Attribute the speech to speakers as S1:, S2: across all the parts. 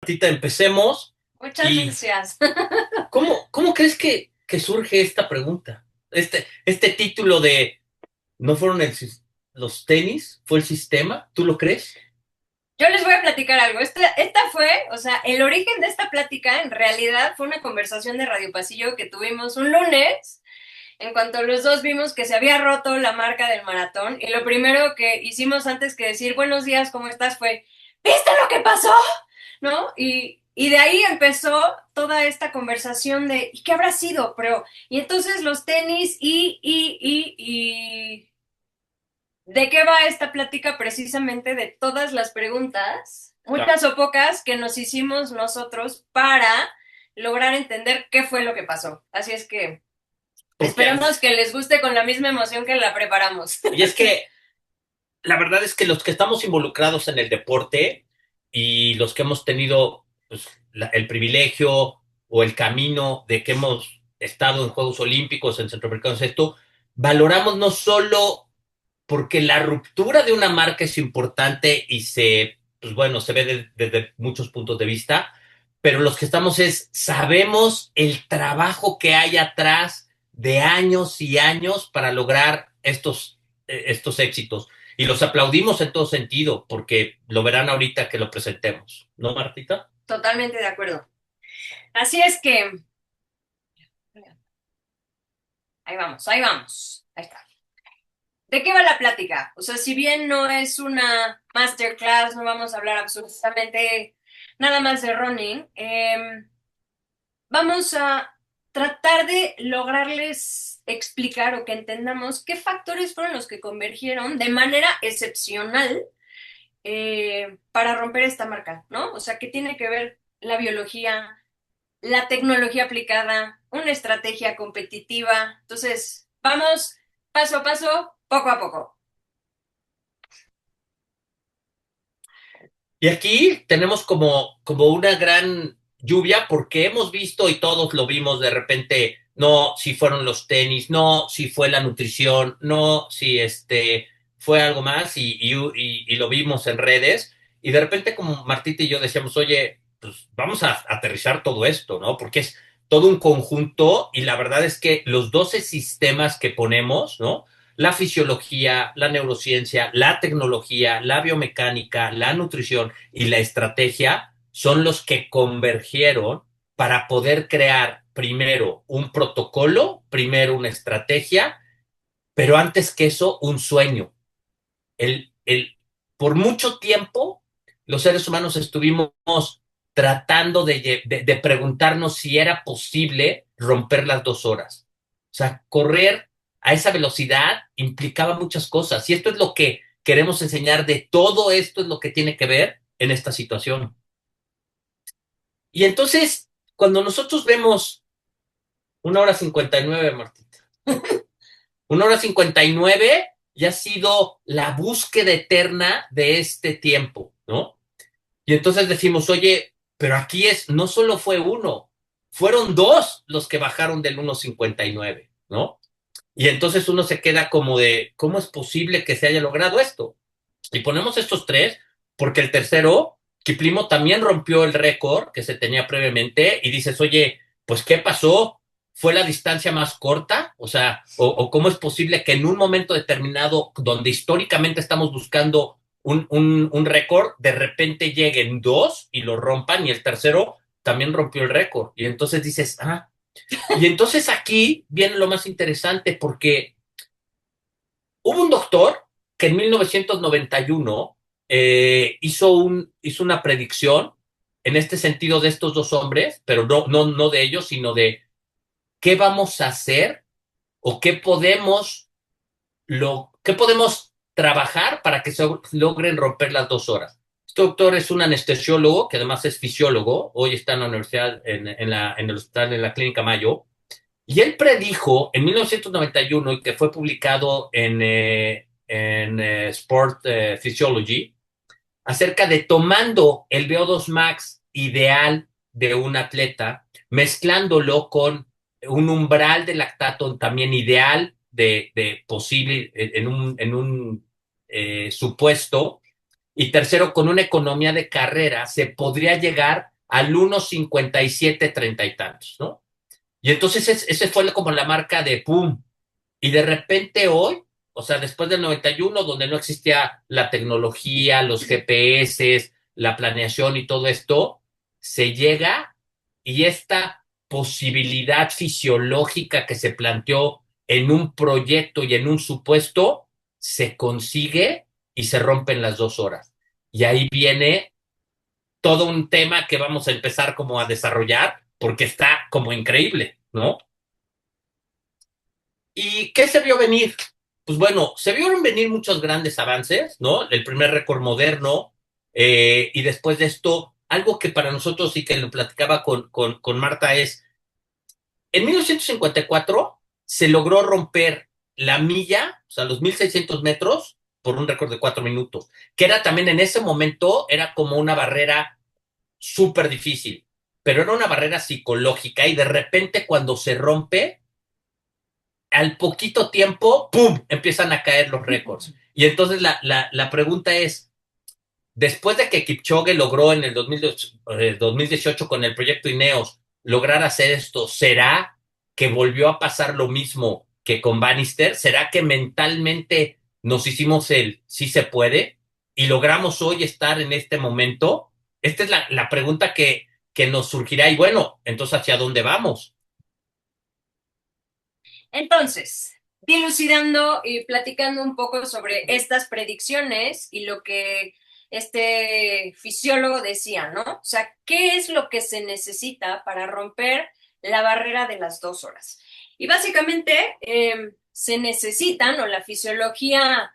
S1: Martita, empecemos.
S2: Muchas
S1: ¿Y
S2: gracias.
S1: cómo crees que surge esta pregunta? Este título de ¿no fueron los tenis? ¿Fue el sistema? ¿Tú lo crees?
S2: Yo les voy a platicar algo. Esta fue, o sea, el origen de esta plática en realidad fue una conversación de Radio Pasillo que tuvimos un lunes, en cuanto los dos vimos que se había roto la marca del maratón. Y lo primero que hicimos antes que decir buenos días, ¿cómo estás? Fue, ¿viste lo que pasó? ¿No? Y de ahí empezó toda esta conversación de, ¿y qué habrá sido? Pero, y entonces los tenis y ¿de qué va esta plática? Precisamente de todas las preguntas,
S1: Claro.
S2: muchas o pocas, que nos hicimos nosotros para lograr entender qué fue lo que pasó. Así es que
S1: Porque,
S2: esperemos que les guste con la misma emoción que la preparamos.
S1: y es que la verdad es que los que estamos involucrados en el deporte y los que hemos tenido pues, el privilegio o el camino de que hemos estado en Juegos Olímpicos, en Centroamericanos, esto, valoramos no solo porque la ruptura de una marca es importante y pues bueno, se ve desde muchos puntos de vista, pero los que estamos sabemos el trabajo que hay atrás de años y años para lograr estos éxitos. Y los aplaudimos en todo sentido, porque lo verán ahorita que lo presentemos. ¿No, Martita?
S2: Totalmente de acuerdo. Así es que, ahí vamos, ahí vamos. Ahí está. ¿De qué va la plática? O sea, si bien no es una masterclass, no vamos a hablar absolutamente nada más de running, vamos a tratar de lograrles explicar o que entendamos qué factores fueron los que convergieron de manera excepcional para romper esta marca, ¿no? O sea, qué tiene que ver la biología, la tecnología aplicada, una estrategia competitiva. Entonces, vamos paso a paso, poco a poco.
S1: Y aquí tenemos como una gran lluvia porque hemos visto y todos lo vimos de repente, no, si fueron los tenis, no, si fue la nutrición, no, si fue algo más y lo vimos en redes y de repente como Martita y yo decíamos, oye, pues vamos a aterrizar todo esto, ¿no? Porque es todo un conjunto y la verdad es que los 12 sistemas que ponemos, ¿no? La fisiología, la neurociencia, la tecnología, la biomecánica, la nutrición y la estrategia son los que convergieron para poder crear primero un protocolo, primero una estrategia, pero antes que eso, un sueño. El, el, por mucho tiempo, los seres humanos estuvimos tratando de preguntarnos si era posible romper las 2 horas. O sea, correr a esa velocidad implicaba muchas cosas. Y esto es lo que queremos enseñar de todo esto es lo que tiene que ver en esta situación. Y entonces, cuando nosotros vemos 1 hora 59, Martita, 1 hora 59 ya ha sido la búsqueda eterna de este tiempo, ¿no? Y entonces decimos, oye, pero aquí no solo fue uno, fueron dos los que bajaron del 1.59, ¿no? Y entonces uno se queda como de, ¿cómo es posible que se haya logrado esto? Y ponemos estos tres porque el tercero, Kiplimo, también rompió el récord que se tenía previamente y dices, oye, pues ¿qué pasó? ¿Fue la distancia más corta? O sea, o cómo es posible que en un momento determinado, donde históricamente estamos buscando un récord, de repente lleguen dos y lo rompan y el tercero también rompió el récord. Y entonces dices, y entonces aquí viene lo más interesante porque hubo un doctor que en 1991 hizo una predicción en este sentido de estos dos hombres, pero no de ellos, sino de qué vamos a hacer o qué podemos trabajar para que se logren romper las 2 horas. Este doctor es un anestesiólogo que además es fisiólogo, hoy está en la universidad, en el hospital, en la Clínica Mayo, y él predijo en 1991 y que fue publicado en Sport Physiology acerca de tomando el VO2 max ideal de un atleta, mezclándolo con un umbral de lactato también ideal de posible en un supuesto y tercero, con una economía de carrera se podría llegar al 1:57, 30 y tantos, ¿no? Y entonces ese fue como la marca de pum. Y de repente hoy, o sea, después del 91, donde no existía la tecnología, los GPS, la planeación y todo esto, se llega y esta posibilidad fisiológica que se planteó en un proyecto y en un supuesto, se consigue y se rompen las 2 horas. Y ahí viene todo un tema que vamos a empezar como a desarrollar, porque está como increíble, ¿no? ¿Y qué se vio venir? Pues bueno, se vieron venir muchos grandes avances, ¿no? El primer récord moderno, y después de esto, algo que para nosotros y que lo platicaba con Marta es, en 1954 se logró romper la milla, o sea, los 1,600 metros, por un récord de 4 minutos, que era también en ese momento, era como una barrera súper difícil, pero era una barrera psicológica y de repente cuando se rompe, al poquito tiempo, ¡pum!, empiezan a caer los récords. Y entonces la pregunta es, después de que Kipchoge logró en el 2018 con el proyecto Ineos lograr hacer esto, ¿será que volvió a pasar lo mismo que con Bannister? ¿Será que mentalmente nos hicimos el sí se puede y logramos hoy estar en este momento? Esta es la pregunta que nos surgirá y bueno, entonces ¿hacia dónde vamos?
S2: Entonces, dilucidando y platicando un poco sobre estas predicciones y lo que este fisiólogo decía, ¿no? O sea, ¿qué es lo que se necesita para romper la barrera de las 2 horas? Y básicamente se necesitan, o la fisiología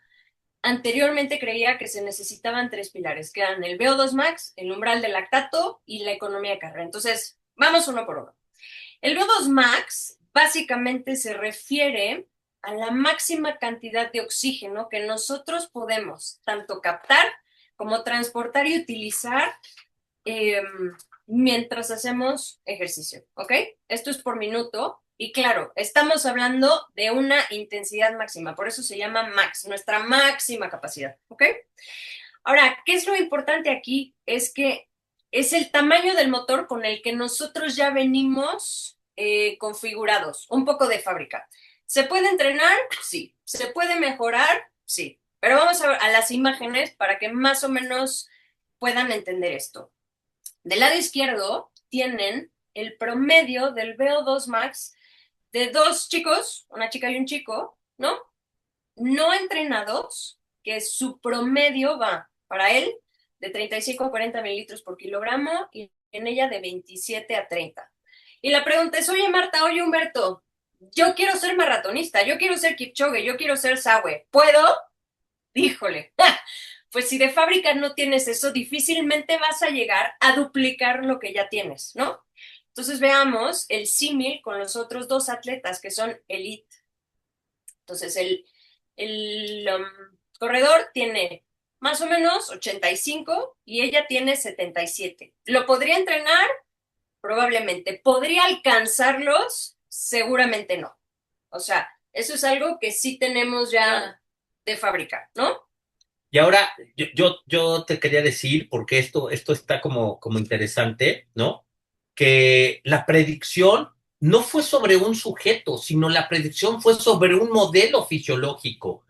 S2: anteriormente creía que se necesitaban tres pilares, que eran el VO2 max, el umbral de lactato y la economía de carrera. Entonces, vamos uno por uno. El VO2 max básicamente se refiere a la máxima cantidad de oxígeno que nosotros podemos tanto captar como transportar y utilizar eh, mientras hacemos ejercicio, ¿ok? Esto es por minuto y claro, estamos hablando de una intensidad máxima, por eso se llama max, nuestra máxima capacidad, ¿ok? Ahora, ¿qué es lo importante aquí? Es que es el tamaño del motor con el que nosotros ya venimos configurados, un poco de fábrica. ¿Se puede entrenar? Sí. ¿Se puede mejorar? Sí. Pero vamos a las imágenes para que más o menos puedan entender esto. Del lado izquierdo tienen el promedio del VO2 max de dos chicos, una chica y un chico, ¿no? No entrenados, que su promedio va para él de 35 a 40 mililitros por kilogramo y en ella de 27 a 30. Y la pregunta es, oye Marta, oye Humberto, yo quiero ser maratonista, yo quiero ser Kipchoge, yo quiero ser Sawe, ¿puedo? Híjole, pues si de fábrica no tienes eso, difícilmente vas a llegar a duplicar lo que ya tienes, ¿no? Entonces veamos el símil con los otros dos atletas que son elite. Entonces el corredor tiene más o menos 85 y ella tiene 77. ¿Lo podría entrenar? Probablemente. ¿Podría alcanzarlos? Seguramente no. O sea, eso es algo que sí tenemos ya de fábrica, ¿no?
S1: Y ahora yo te quería decir, porque esto está como interesante, ¿no? Que la predicción no fue sobre un sujeto, sino la predicción fue sobre un modelo fisiológico.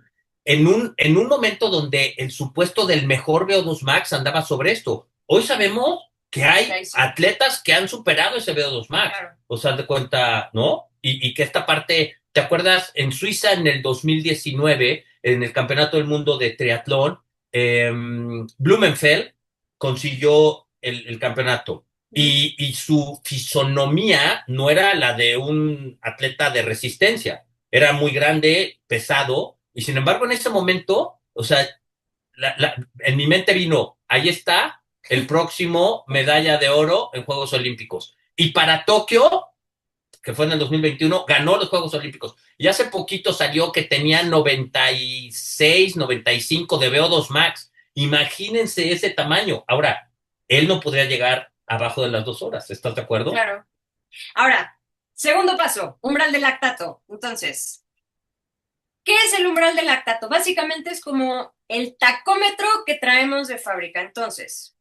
S1: En un momento donde el supuesto del mejor VO2 max andaba sobre esto. Hoy sabemos que hay
S2: Sí.
S1: atletas que han superado ese VO2 max.
S2: Claro.
S1: O sea, de cuenta, ¿no? Y que esta parte, ¿te acuerdas? En Suiza en el 2019 en el Campeonato del Mundo de Triatlón, Blumenfeld consiguió el campeonato y su fisonomía no era la de un atleta de resistencia, era muy grande, pesado, y sin embargo en ese momento, o sea, en mi mente vino, ahí está el próximo medalla de oro en Juegos Olímpicos. Y para Tokio, que fue en el 2021, ganó los Juegos Olímpicos. Y hace poquito salió que tenía 96, 95 de VO2 max. Imagínense ese tamaño. Ahora, él no podría llegar abajo de las 2 horas. ¿Estás de acuerdo?
S2: Claro. Ahora, segundo paso, umbral de lactato. Entonces, ¿qué es el umbral de lactato? Básicamente es como el tacómetro que traemos de fábrica. Entonces,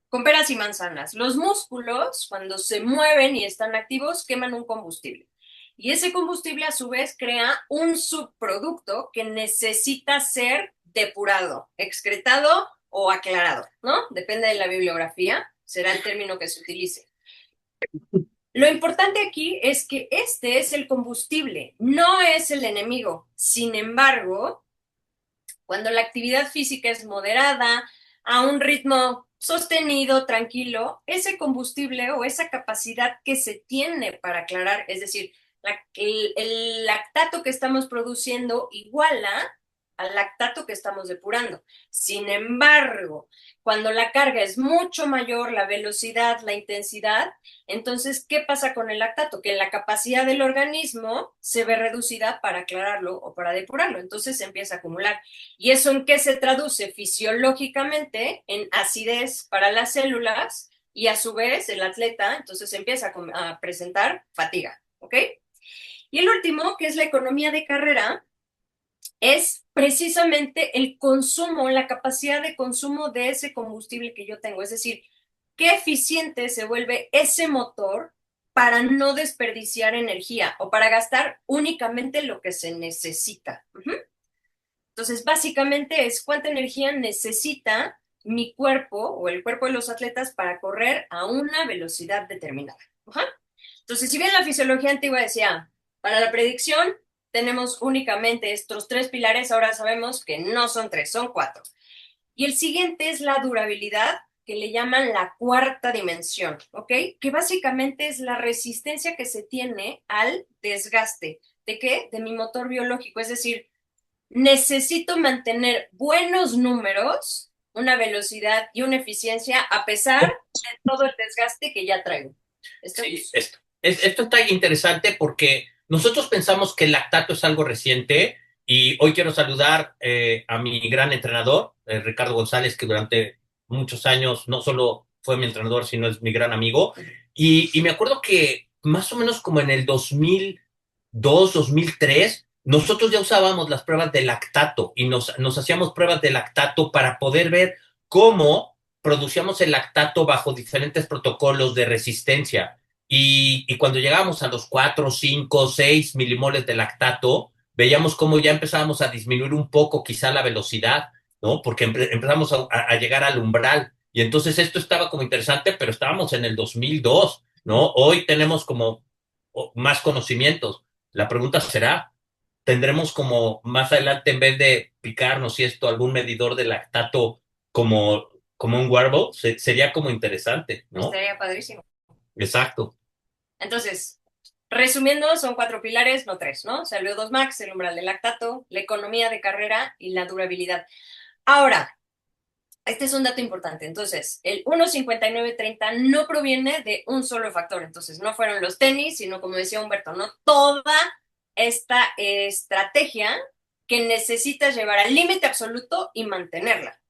S2: con peras y manzanas. Los músculos, cuando se mueven y están activos, queman un combustible. Y ese combustible, a su vez, crea un subproducto que necesita ser depurado, excretado o aclarado, ¿no? Depende de la bibliografía, será el término que se utilice. Lo importante aquí es que este es el combustible, no es el enemigo. Sin embargo, cuando la actividad física es moderada, a un ritmo sostenido, tranquilo, ese combustible o esa capacidad que se tiene para aclarar, es decir, el lactato que estamos produciendo iguala al lactato que estamos depurando. Sin embargo, cuando la carga es mucho mayor, la velocidad, la intensidad, entonces, ¿qué pasa con el lactato? Que la capacidad del organismo se ve reducida para aclararlo o para depurarlo. Entonces se empieza a acumular. ¿Y eso en qué se traduce fisiológicamente? En acidez para las células y a su vez el atleta entonces empieza a presentar fatiga, ¿ok? Y el último, que es la economía de carrera, es precisamente el consumo, la capacidad de consumo de ese combustible que yo tengo. Es decir, qué eficiente se vuelve ese motor para no desperdiciar energía o para gastar únicamente lo que se necesita. Entonces, básicamente es cuánta energía necesita mi cuerpo o el cuerpo de los atletas para correr a una velocidad determinada. Entonces, si bien la fisiología antigua decía, para la predicción tenemos únicamente estos tres pilares, ahora sabemos que no son tres, son cuatro. Y el siguiente es la durabilidad, que le llaman la cuarta dimensión, ¿ok? Que básicamente es la resistencia que se tiene al desgaste. ¿De qué? De mi motor biológico. Es decir, necesito mantener buenos números, una velocidad y una eficiencia a pesar de todo el desgaste que ya traigo.
S1: Sí, esto está interesante porque nosotros pensamos que el lactato es algo reciente y hoy quiero saludar a mi gran entrenador, Ricardo González, que durante muchos años no solo fue mi entrenador, sino es mi gran amigo. Y me acuerdo que más o menos como en el 2002, 2003, nosotros ya usábamos las pruebas de lactato y nos hacíamos pruebas de lactato para poder ver cómo producíamos el lactato bajo diferentes protocolos de resistencia. Y cuando llegábamos a los 4, 5, 6 milimoles de lactato, veíamos cómo ya empezábamos a disminuir un poco quizá la velocidad, ¿no? Porque empezamos a llegar al umbral. Y entonces esto estaba como interesante, pero estábamos en el 2002, ¿no? Hoy tenemos como más conocimientos. La pregunta será, ¿tendremos como más adelante, en vez de picarnos y esto, algún medidor de lactato como un wearable? Sería como interesante, ¿no?
S2: Estaría padrísimo.
S1: Exacto.
S2: Entonces, resumiendo, son cuatro pilares, no tres, ¿no? O sea, el VO2 max, el umbral del lactato, la economía de carrera y la durabilidad. Ahora, este es un dato importante. Entonces, el 1.5930 no proviene de un solo factor. Entonces, no fueron los tenis, sino como decía Humberto, ¿no? Toda esta estrategia que necesitas llevar al límite absoluto y mantenerla.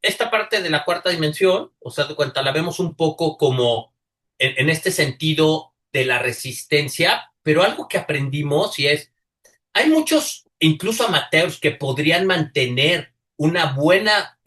S1: Esta parte de la cuarta dimensión, o sea, de cuenta, la vemos un poco como en este sentido de la resistencia, pero algo que aprendimos y es, hay muchos, incluso amateurs, que podrían mantener una buena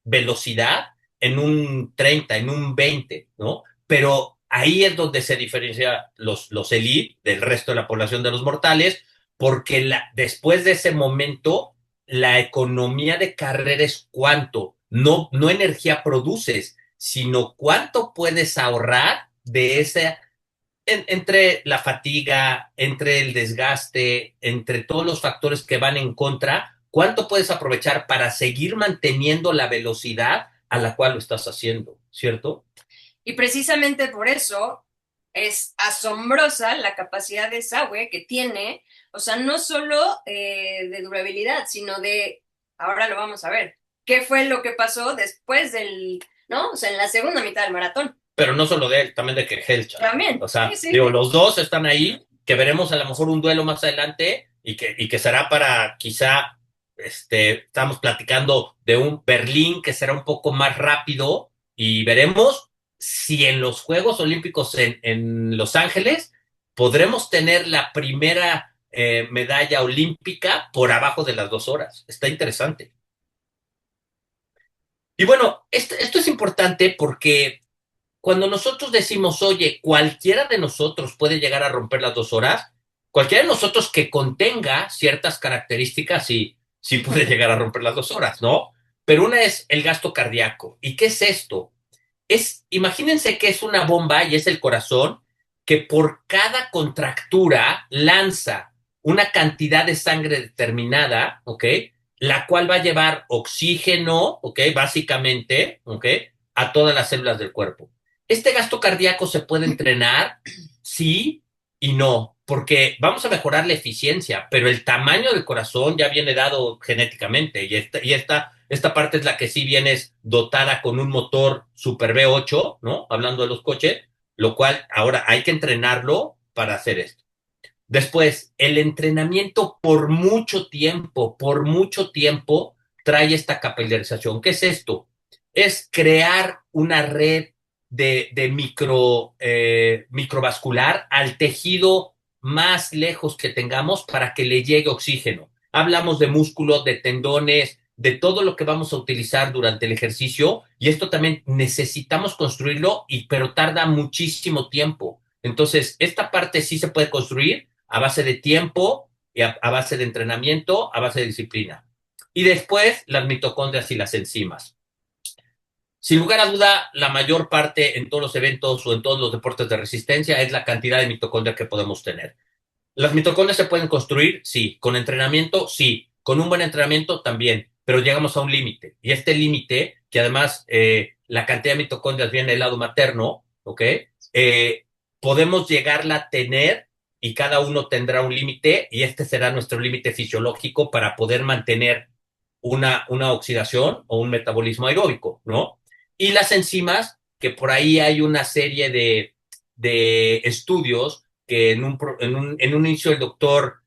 S1: velocidad en un 30, en un 20, ¿no? Pero ahí es donde se diferencia los elite del resto de la población de los mortales, porque después de ese momento, la economía de carrera es cuánto, no energía produces, sino cuánto puedes ahorrar de esa entre la fatiga, entre el desgaste, entre todos los factores que van en contra, ¿cuánto puedes aprovechar para seguir manteniendo la velocidad a la cual lo estás haciendo? ¿Cierto?
S2: Y precisamente por eso es asombrosa la capacidad de desagüe que tiene, o sea, no solo de durabilidad, sino de, ahora lo vamos a ver, qué fue lo que pasó después del, ¿no? O sea, en la segunda mitad del maratón.
S1: Pero no solo de él, también de Kehelcha.
S2: También.
S1: O sea,
S2: Sí, sí.
S1: digo, los dos están ahí, que veremos a lo mejor un duelo más adelante y que será para quizá, estamos platicando de un Berlín que será un poco más rápido y veremos si en los Juegos Olímpicos en Los Ángeles podremos tener la primera medalla olímpica por abajo de las 2 horas. Está interesante. Y bueno, esto es importante porque cuando nosotros decimos, oye, cualquiera de nosotros puede llegar a romper las 2 horas, cualquiera de nosotros que contenga ciertas características sí puede llegar a romper las 2 horas, ¿no? Pero una es el gasto cardíaco. ¿Y qué es esto? Imagínense que es una bomba y es el corazón que por cada contractura lanza una cantidad de sangre determinada, ¿ok? La cual va a llevar oxígeno, ¿ok? Básicamente, ¿ok? A todas las células del cuerpo. Este gasto cardíaco se puede entrenar, sí y no, porque vamos a mejorar la eficiencia, pero el tamaño del corazón ya viene dado genéticamente esta parte es la que sí viene dotada con un motor Super V8, ¿no? Hablando de los coches, lo cual ahora hay que entrenarlo para hacer esto. Después, el entrenamiento por mucho tiempo, trae esta capilarización. ¿Qué es esto? Es crear una red microvascular al tejido más lejos que tengamos para que le llegue oxígeno. Hablamos de músculos, de tendones, de todo lo que vamos a utilizar durante el ejercicio y esto también necesitamos construirlo, pero tarda muchísimo tiempo. Entonces, esta parte sí se puede construir a base de tiempo, y a base de entrenamiento, a base de disciplina. Y después las mitocondrias y las enzimas. Sin lugar a duda, la mayor parte en todos los eventos o en todos los deportes de resistencia es la cantidad de mitocondrias que podemos tener. ¿Las mitocondrias se pueden construir? Sí. ¿Con entrenamiento? Sí. ¿Con un buen entrenamiento? También. Pero llegamos a un límite. Y este límite, que además la cantidad de mitocondrias viene del lado materno, ¿ok? Eh, Podemos llegarla a tener y cada uno tendrá un límite y este será nuestro límite fisiológico para poder mantener una oxidación o un metabolismo aeróbico, ¿no? Y las enzimas, que por ahí hay una serie de estudios que en un inicio el doctor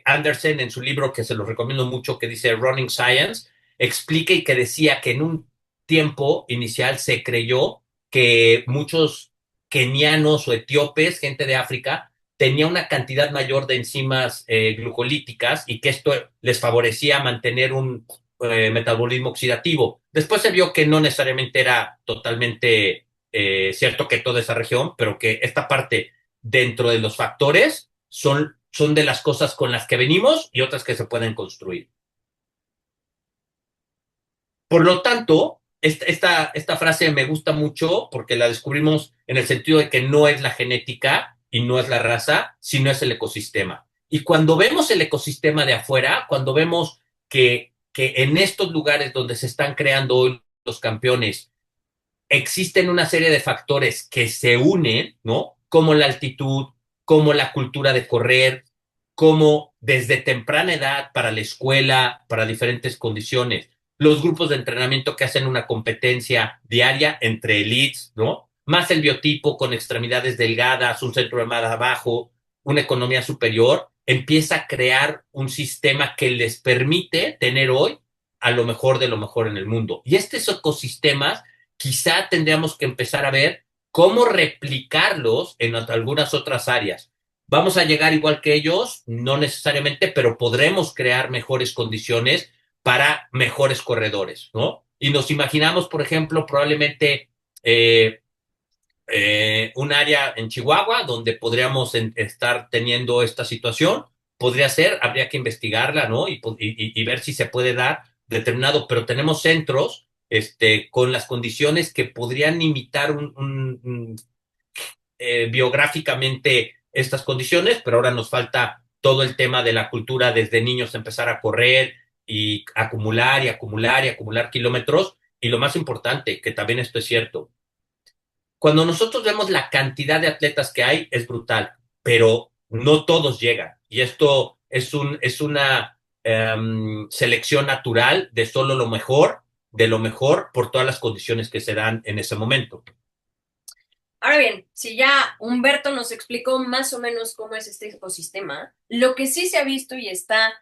S1: Anderson, en su libro que se los recomiendo mucho, que dice Running Science, explica y que decía que en un tiempo inicial se creyó que muchos kenianos o etíopes, gente de África, tenía una cantidad mayor de enzimas glucolíticas y que esto les favorecía mantener un metabolismo oxidativo. Después se vio que no necesariamente era totalmente cierto que toda esa región, pero que esta parte dentro de los factores son de las cosas con las que venimos y otras que se pueden construir. Por lo tanto, esta frase me gusta mucho porque la descubrimos en el sentido de que no es la genética y no es la raza, sino es el ecosistema. Y cuando vemos el ecosistema de afuera, cuando vemos que en estos lugares donde se están creando hoy los campeones, existen una serie de factores que se unen, ¿no? Como la altitud, como la cultura de correr, como desde temprana edad para la escuela, para diferentes condiciones, los grupos de entrenamiento que hacen una competencia diaria entre elites, ¿no? Más el biotipo con extremidades delgadas, un centro de masa bajo, una economía superior, empieza a crear un sistema que les permite tener hoy a lo mejor de lo mejor en el mundo. Y estos ecosistemas quizá tendríamos que empezar a ver cómo replicarlos en algunas otras áreas. ¿Vamos a llegar igual que ellos? No necesariamente, pero podremos crear mejores condiciones para mejores corredores, ¿no? Y nos imaginamos, por ejemplo, probablemente un área en Chihuahua donde podríamos estar teniendo esta situación. Podría ser, habría que investigarla, ¿no? Y ver si se puede dar determinado, pero tenemos centros con las condiciones que podrían imitar biográficamente estas condiciones, pero ahora nos falta todo el tema de la cultura desde niños empezar a correr y acumular y acumular y acumular kilómetros. Y lo más importante, que también esto es cierto, cuando nosotros vemos la cantidad de atletas que hay, es brutal, pero no todos llegan. Y esto es una selección natural de solo lo mejor, de lo mejor, por todas las condiciones que se dan en ese momento.
S2: Ahora bien, si ya Humberto nos explicó más o menos cómo es este ecosistema, lo que sí se ha visto y está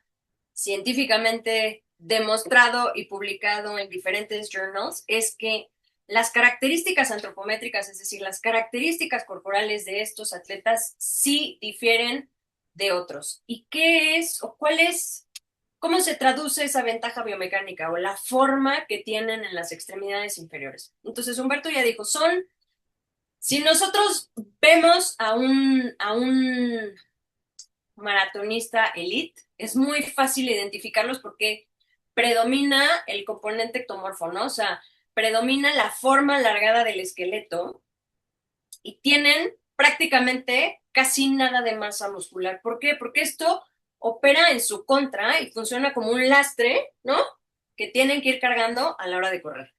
S2: científicamente demostrado y publicado en diferentes journals es que las características antropométricas, es decir, las características corporales de estos atletas, sí difieren de otros. ¿Y qué es o cuál es, cómo se traduce esa ventaja biomecánica o la forma que tienen en las extremidades inferiores? Entonces, Humberto ya dijo, si nosotros vemos a un maratonista elite, es muy fácil identificarlos porque predomina el componente ectomorfo, ¿no? O sea, predomina la forma alargada del esqueleto y tienen prácticamente casi nada de masa muscular. ¿Por qué? Porque esto opera en su contra y funciona como un lastre, ¿no? Que tienen que ir cargando a la hora de correr.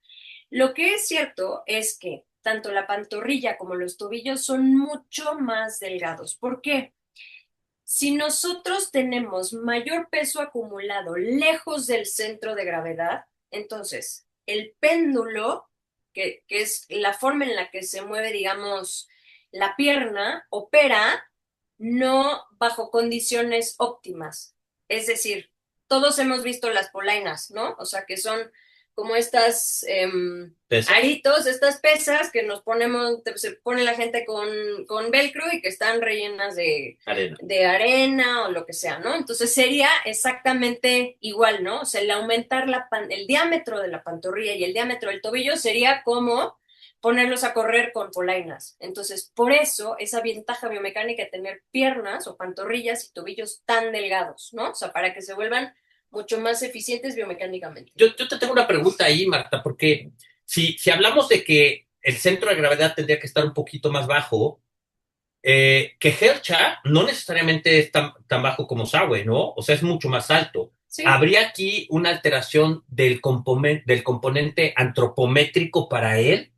S2: Lo que es cierto es que tanto la pantorrilla como los tobillos son mucho más delgados. ¿Por qué? Si nosotros tenemos mayor peso acumulado lejos del centro de gravedad, entonces el péndulo, que es la forma en la que se mueve, digamos, la pierna, opera no bajo condiciones óptimas. Es decir, todos hemos visto las polainas, ¿no? O sea, que son como estas aritos, estas pesas que nos ponemos, se pone la gente con velcro y que están rellenas de arena o lo que sea, ¿no? Entonces sería exactamente igual, ¿no? O sea, el aumentar el diámetro de la pantorrilla y el diámetro del tobillo sería como ponerlos a correr con polainas. Entonces, por eso esa ventaja biomecánica de tener piernas o pantorrillas y tobillos tan delgados, ¿no? O sea, para que se vuelvan mucho más eficientes biomecánicamente.
S1: Yo te tengo una pregunta ahí, Marta, porque si hablamos de que el centro de gravedad tendría que estar un poquito más bajo, que Hercha no necesariamente es tan bajo como Sawe, ¿no? O sea, es mucho más alto.
S2: Sí,
S1: ¿Habría aquí una alteración del componente antropométrico para él?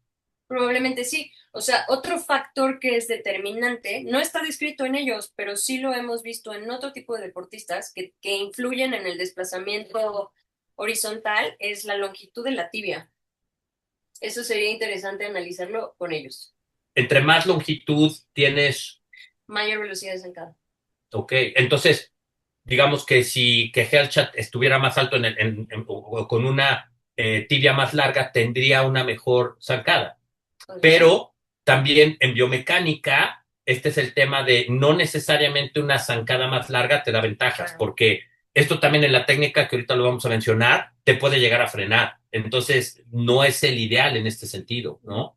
S2: probablemente sí. O sea, otro factor que es determinante, no está descrito en ellos, pero sí lo hemos visto en otro tipo de deportistas que influyen en el desplazamiento horizontal, es la longitud de la tibia. Eso sería interesante analizarlo con ellos.
S1: Entre más longitud tienes,
S2: Mayor velocidad de zancada.
S1: ok, entonces, digamos que si que Hercha estuviera más alto o con una tibia más larga, tendría una mejor zancada.
S2: Podría ser.
S1: Pero también en biomecánica, este es el tema de no necesariamente una zancada más larga te da ventajas,
S2: Claro.
S1: porque esto también en la técnica que ahorita lo vamos a mencionar, te puede llegar a frenar. Entonces, no es el ideal en este sentido, ¿no?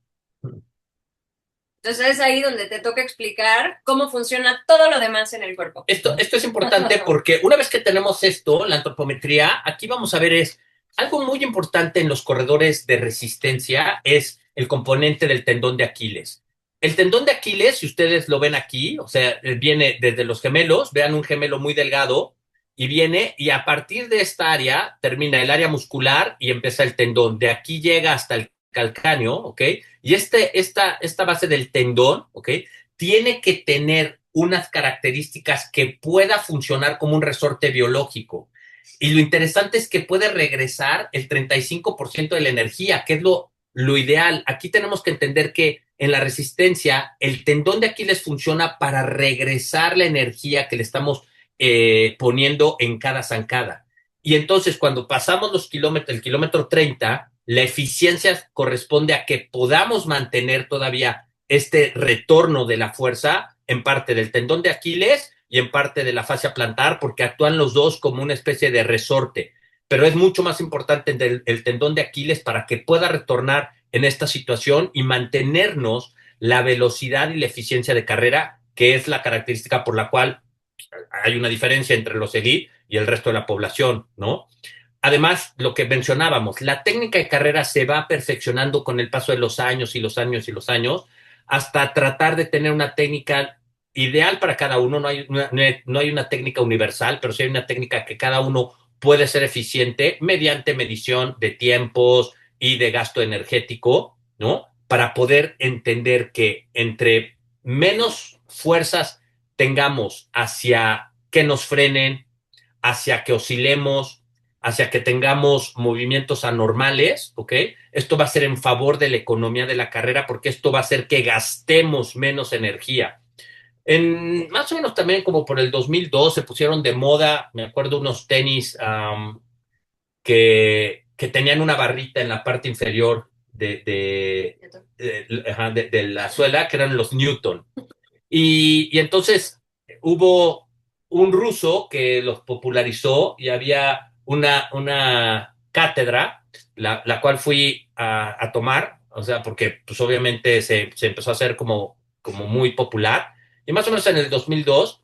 S2: Entonces es ahí donde te toca explicar cómo funciona todo lo demás en el cuerpo.
S1: Esto es importante porque una vez que tenemos esto, la antropometría, aquí vamos a ver es algo muy importante en los corredores de resistencia es el componente del tendón de Aquiles. El tendón de Aquiles, si ustedes lo ven aquí, o sea, viene desde los gemelos, vean un gemelo muy delgado y viene y a partir de esta área termina el área muscular y empieza el tendón. De aquí llega hasta el calcáneo, ¿ok? Y esta base del tendón, ¿ok? Tiene que tener unas características que pueda funcionar como un resorte biológico. Y lo interesante es que puede regresar el 35% de la energía, que es lo ideal. Aquí tenemos que entender que en la resistencia, el tendón de Aquiles funciona para regresar la energía que le estamos poniendo en cada zancada. Y entonces, cuando pasamos los kilómetros, el kilómetro 30, la eficiencia corresponde a que podamos mantener todavía este retorno de la fuerza en parte del tendón de Aquiles y en parte de la fascia plantar, porque actúan los dos como una especie de resorte. Pero es mucho más importante el tendón de Aquiles para que pueda retornar en esta situación y mantenernos la velocidad y la eficiencia de carrera, que es la característica por la cual hay una diferencia entre los elite y el resto de la población, ¿no? Además, lo que mencionábamos, la técnica de carrera se va perfeccionando con el paso de los años y los años y los años, hasta tratar de tener una técnica ideal para cada uno. No hay una técnica universal, pero sí hay una técnica que cada uno puede ser eficiente mediante medición de tiempos y de gasto energético, ¿no? Para poder entender que entre menos fuerzas tengamos hacia que nos frenen, hacia que oscilemos, hacia que tengamos movimientos anormales, ¿ok? Esto va a ser en favor de la economía de la carrera porque esto va a hacer que gastemos menos energía. Más o menos también como por el 2002 se pusieron de moda, me acuerdo, unos tenis que tenían una barrita en la parte inferior de la suela, que eran los Newton. Y entonces hubo un ruso que los popularizó y había una cátedra, la cual fui a tomar, o sea, porque pues obviamente se empezó a hacer como muy popular. Y más o menos en el 2002,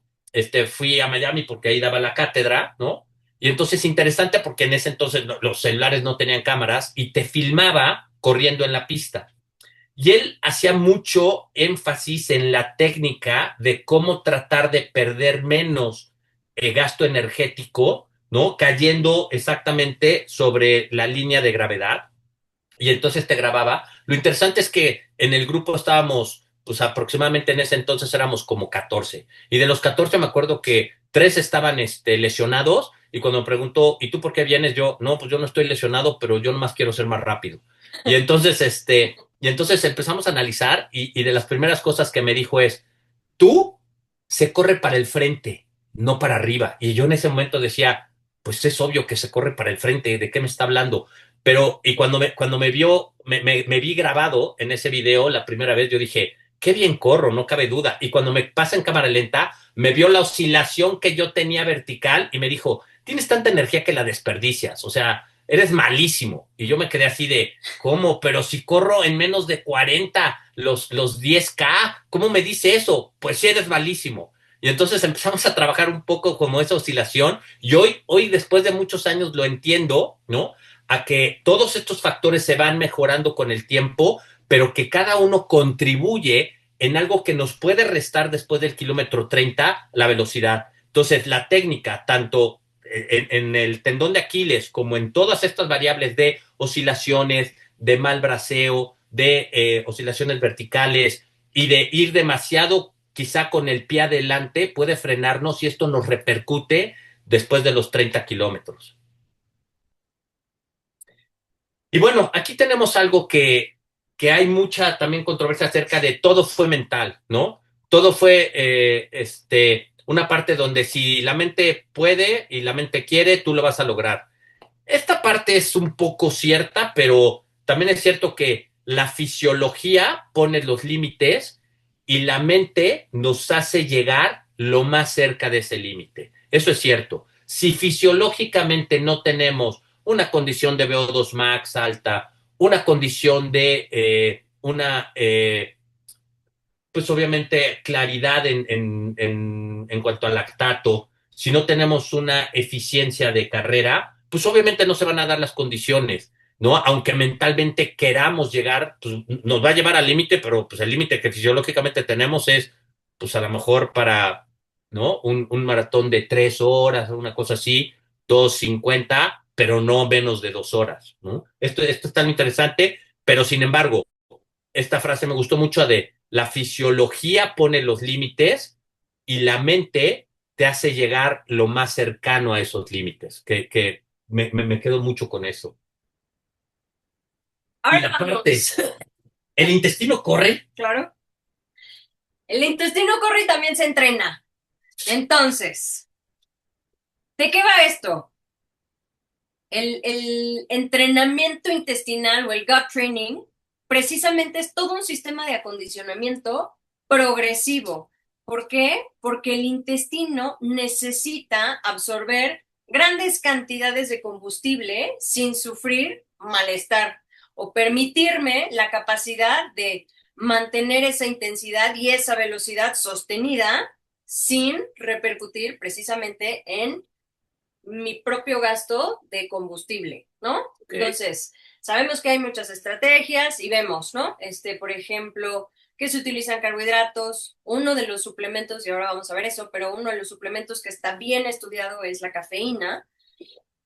S1: fui a Miami porque ahí daba la cátedra, ¿no? Y entonces interesante porque en ese entonces los celulares no tenían cámaras y te filmaba corriendo en la pista. Y él hacía mucho énfasis en la técnica de cómo tratar de perder menos gasto energético, ¿no? Cayendo exactamente sobre la línea de gravedad. Y entonces te grababa. Lo interesante es que en el grupo estábamos, pues aproximadamente en ese entonces éramos como 14. Y de los 14 me acuerdo que tres estaban lesionados. Y cuando me preguntó, ¿y tú por qué vienes? Yo, no, pues yo no estoy lesionado, pero yo nomás quiero ser más rápido. Y entonces empezamos a analizar y de las primeras cosas que me dijo es, tú se corre para el frente, no para arriba. Y yo en ese momento decía, pues es obvio que se corre para el frente, ¿de qué me está hablando? Pero, y cuando me vio, me vi grabado en ese video la primera vez, yo dije, qué bien corro, no cabe duda. Y cuando me pasa en cámara lenta, me vio la oscilación que yo tenía vertical y me dijo, tienes tanta energía que la desperdicias, o sea, eres malísimo. Y yo me quedé así de, ¿cómo? Pero si corro en menos de 40 los 10K, ¿cómo me dice eso? Pues sí, eres malísimo. Y entonces empezamos a trabajar un poco como esa oscilación y hoy después de muchos años lo entiendo, ¿no? A que todos estos factores se van mejorando con el tiempo, pero que cada uno contribuye en algo que nos puede restar después del kilómetro 30 la velocidad. Entonces, la técnica, tanto en el tendón de Aquiles como en todas estas variables de oscilaciones, de mal braceo, de oscilaciones verticales y de ir demasiado quizá con el pie adelante, puede frenarnos y esto nos repercute después de los 30 kilómetros. Y bueno, aquí tenemos algo que hay mucha también controversia acerca de todo fue mental, ¿no? Todo fue una parte donde si la mente puede y la mente quiere, tú lo vas a lograr. Esta parte es un poco cierta, pero también es cierto que la fisiología pone los límites y la mente nos hace llegar lo más cerca de ese límite. Eso es cierto. Si fisiológicamente no tenemos una condición de VO2 max alta, una condición de pues obviamente claridad en cuanto al lactato, si no tenemos una eficiencia de carrera, pues obviamente no se van a dar las condiciones, ¿no? Aunque mentalmente queramos llegar, pues nos va a llevar al límite, pero pues el límite que fisiológicamente tenemos es, pues a lo mejor para, ¿no? Un maratón de 3 horas, una cosa así, 2:50, pero no menos de 2 horas, ¿no? Esto es tan interesante, pero sin embargo, esta frase me gustó mucho de la fisiología pone los límites y la mente te hace llegar lo más cercano a esos límites, que me quedo mucho con eso. Y
S2: Ahora
S1: la parte,
S2: vamos.
S1: el intestino corre.
S2: Claro. El intestino corre y también se entrena. Entonces, ¿de qué va esto? El entrenamiento intestinal o el gut training precisamente es todo un sistema de acondicionamiento progresivo. ¿Por qué? Porque el intestino necesita absorber grandes cantidades de combustible sin sufrir malestar o permitirme la capacidad de mantener esa intensidad y esa velocidad sostenida sin repercutir precisamente en mi propio gasto de combustible, ¿no?
S1: Okay.
S2: Entonces, sabemos que hay muchas estrategias y vemos, ¿no? Por ejemplo, que se utilizan carbohidratos. Uno de los suplementos, y ahora vamos a ver eso, pero uno de los suplementos que está bien estudiado es la cafeína.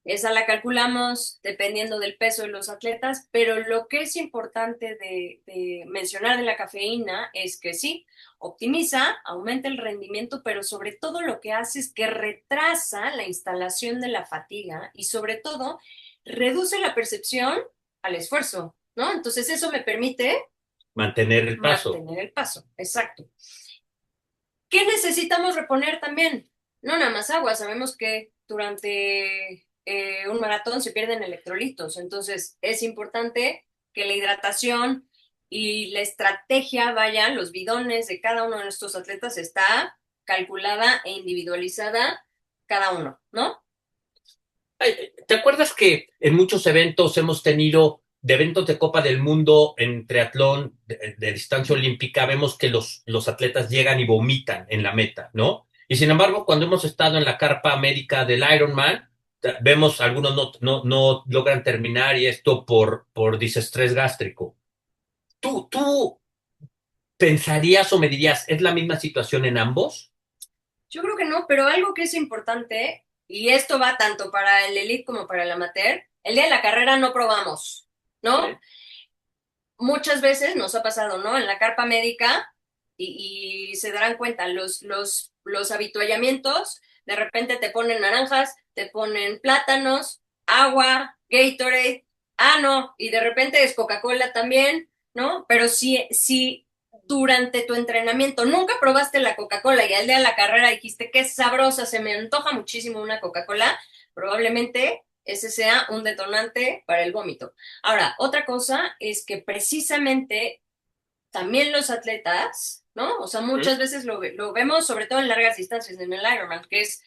S2: Esa la calculamos dependiendo del peso de los atletas, pero lo que es importante de mencionar de la cafeína es que sí, optimiza, aumenta el rendimiento, pero sobre todo lo que hace es que retrasa la instalación de la fatiga y sobre todo reduce la percepción al esfuerzo, ¿no? Entonces eso me permite
S1: Mantener el paso.
S2: mantener el paso, exacto. ¿Qué necesitamos reponer también? No nada más agua, sabemos que durante un maratón se pierden electrolitos, entonces es importante que la hidratación y la estrategia vayan, los bidones de cada uno de nuestros atletas está calculada e individualizada cada uno, ¿no?
S1: Ay, ¿te acuerdas que en muchos eventos hemos tenido, de eventos de Copa del Mundo en triatlón de distancia olímpica, vemos que los atletas llegan y vomitan en la meta, ¿no? Y sin embargo, cuando hemos estado en la carpa médica del Ironman, vemos algunos no logran terminar y esto por disestrés gástrico. ¿Tú pensarías o me dirías, ¿es la misma situación en ambos?
S2: Yo creo que no, pero algo que es importante, y esto va tanto para el elite como para el amateur, el día de la carrera no probamos, ¿no?
S1: Sí.
S2: Muchas veces nos ha pasado, ¿no? En la carpa médica y se darán cuenta, los habituallamientos, de repente te ponen naranjas, te ponen plátanos, agua, Gatorade, no, y de repente es Coca-Cola también, ¿no? Pero si durante tu entrenamiento nunca probaste la Coca-Cola y al día de la carrera dijiste qué sabrosa, se me antoja muchísimo una Coca-Cola, probablemente ese sea un detonante para el vómito. Ahora, otra cosa es que precisamente también los atletas, ¿no? O sea,
S1: ¿Mm?
S2: muchas veces lo vemos, sobre todo en largas distancias, en el Ironman, que es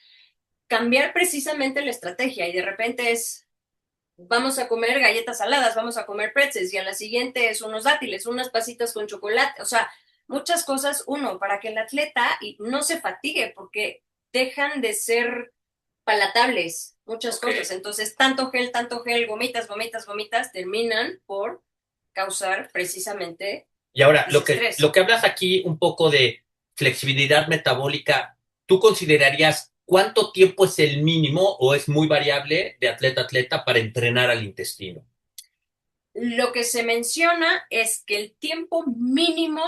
S2: cambiar precisamente la estrategia y de repente es, vamos a comer galletas saladas, vamos a comer pretzels y a la siguiente es unos dátiles, unas pasitas con chocolate, o sea, muchas cosas, uno, para que el atleta no se fatigue, porque dejan de ser palatables muchas
S1: Ok.
S2: cosas. Entonces, tanto gel, gomitas, gomitas, gomitas, terminan por causar precisamente
S1: Y ahora, lo
S2: disestrés.
S1: que hablas aquí un poco de flexibilidad metabólica, ¿tú considerarías cuánto tiempo es el mínimo o es muy variable de atleta a atleta para entrenar al intestino?
S2: Lo que se menciona es que el tiempo mínimo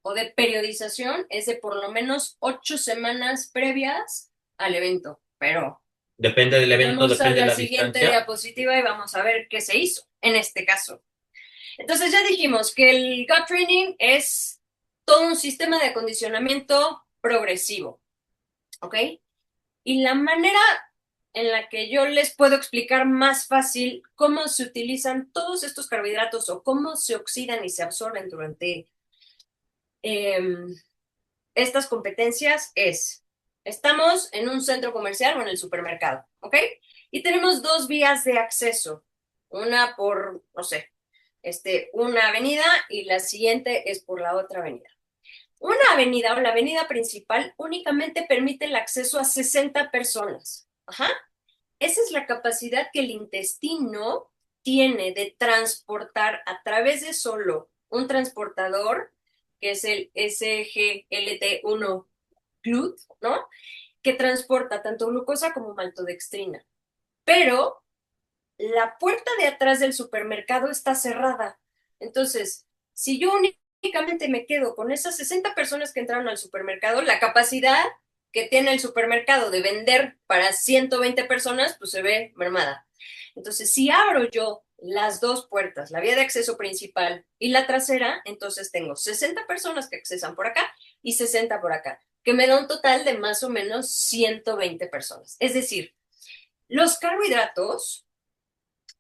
S2: o de periodización es de por lo menos 8 semanas previas al evento. Pero
S1: Depende del evento,
S2: vamos a
S1: depende de
S2: la
S1: la
S2: siguiente
S1: distancia.
S2: diapositiva y vamos a ver qué se hizo en este caso. Entonces ya dijimos que el gut training es todo un sistema de acondicionamiento progresivo, ¿ok? Y la manera en la que yo les puedo explicar más fácil cómo se utilizan todos estos carbohidratos o cómo se oxidan y se absorben durante eh, estas competencias es, estamos en un centro comercial o en el supermercado, ¿ok? Y tenemos dos vías de acceso, una por, no sé, una avenida y la siguiente es por la otra avenida. Una avenida o la avenida principal únicamente permite el acceso a 60 personas. Ajá. Esa es la capacidad que el intestino tiene de transportar a través de solo un transportador, que es el SGLT1 GLUT, ¿no? Que transporta tanto glucosa como maltodextrina. Pero la puerta de atrás del supermercado está cerrada. Entonces, si yo únicamente me quedo con esas 60 personas que entraron al supermercado, la capacidad que tiene el supermercado de vender para 120 personas, pues se ve mermada. Entonces, si abro yo las dos puertas, la vía de acceso principal y la trasera, entonces tengo 60 personas que accesan por acá y 60 por acá, que me da un total de más o menos 120 personas. Es decir, los carbohidratos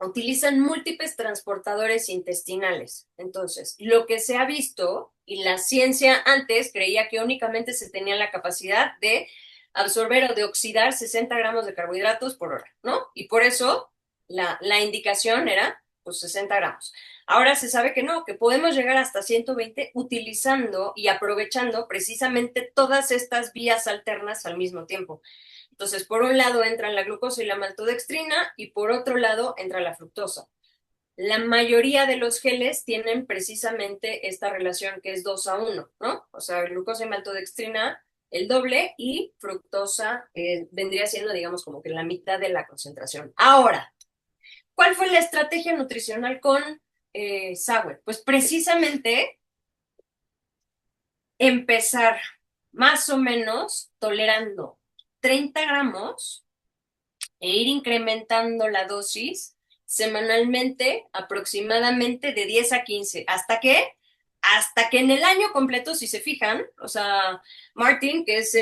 S2: utilizan múltiples transportadores intestinales. Entonces, lo que se ha visto, y la ciencia antes creía que únicamente se tenía la capacidad de absorber o de oxidar 60 gramos de carbohidratos por hora, ¿no? Y por eso la indicación era, pues, 60 gramos. Ahora se sabe que no, que podemos llegar hasta 120 utilizando y aprovechando precisamente todas estas vías alternas al mismo tiempo. Entonces, por un lado entran la glucosa y la maltodextrina y por otro lado entra la fructosa. La mayoría de los geles tienen precisamente esta relación que es 2 a 1, ¿no? O sea, glucosa y maltodextrina el doble y fructosa vendría siendo, digamos, como que la mitad de la concentración. Ahora, ¿cuál fue la estrategia nutricional con Sauer? Pues precisamente empezar más o menos tolerando 30 gramos e ir incrementando la dosis semanalmente aproximadamente de 10 a 15. ¿Hasta qué? Hasta que en el año completo, si se fijan, o sea, Martin, que es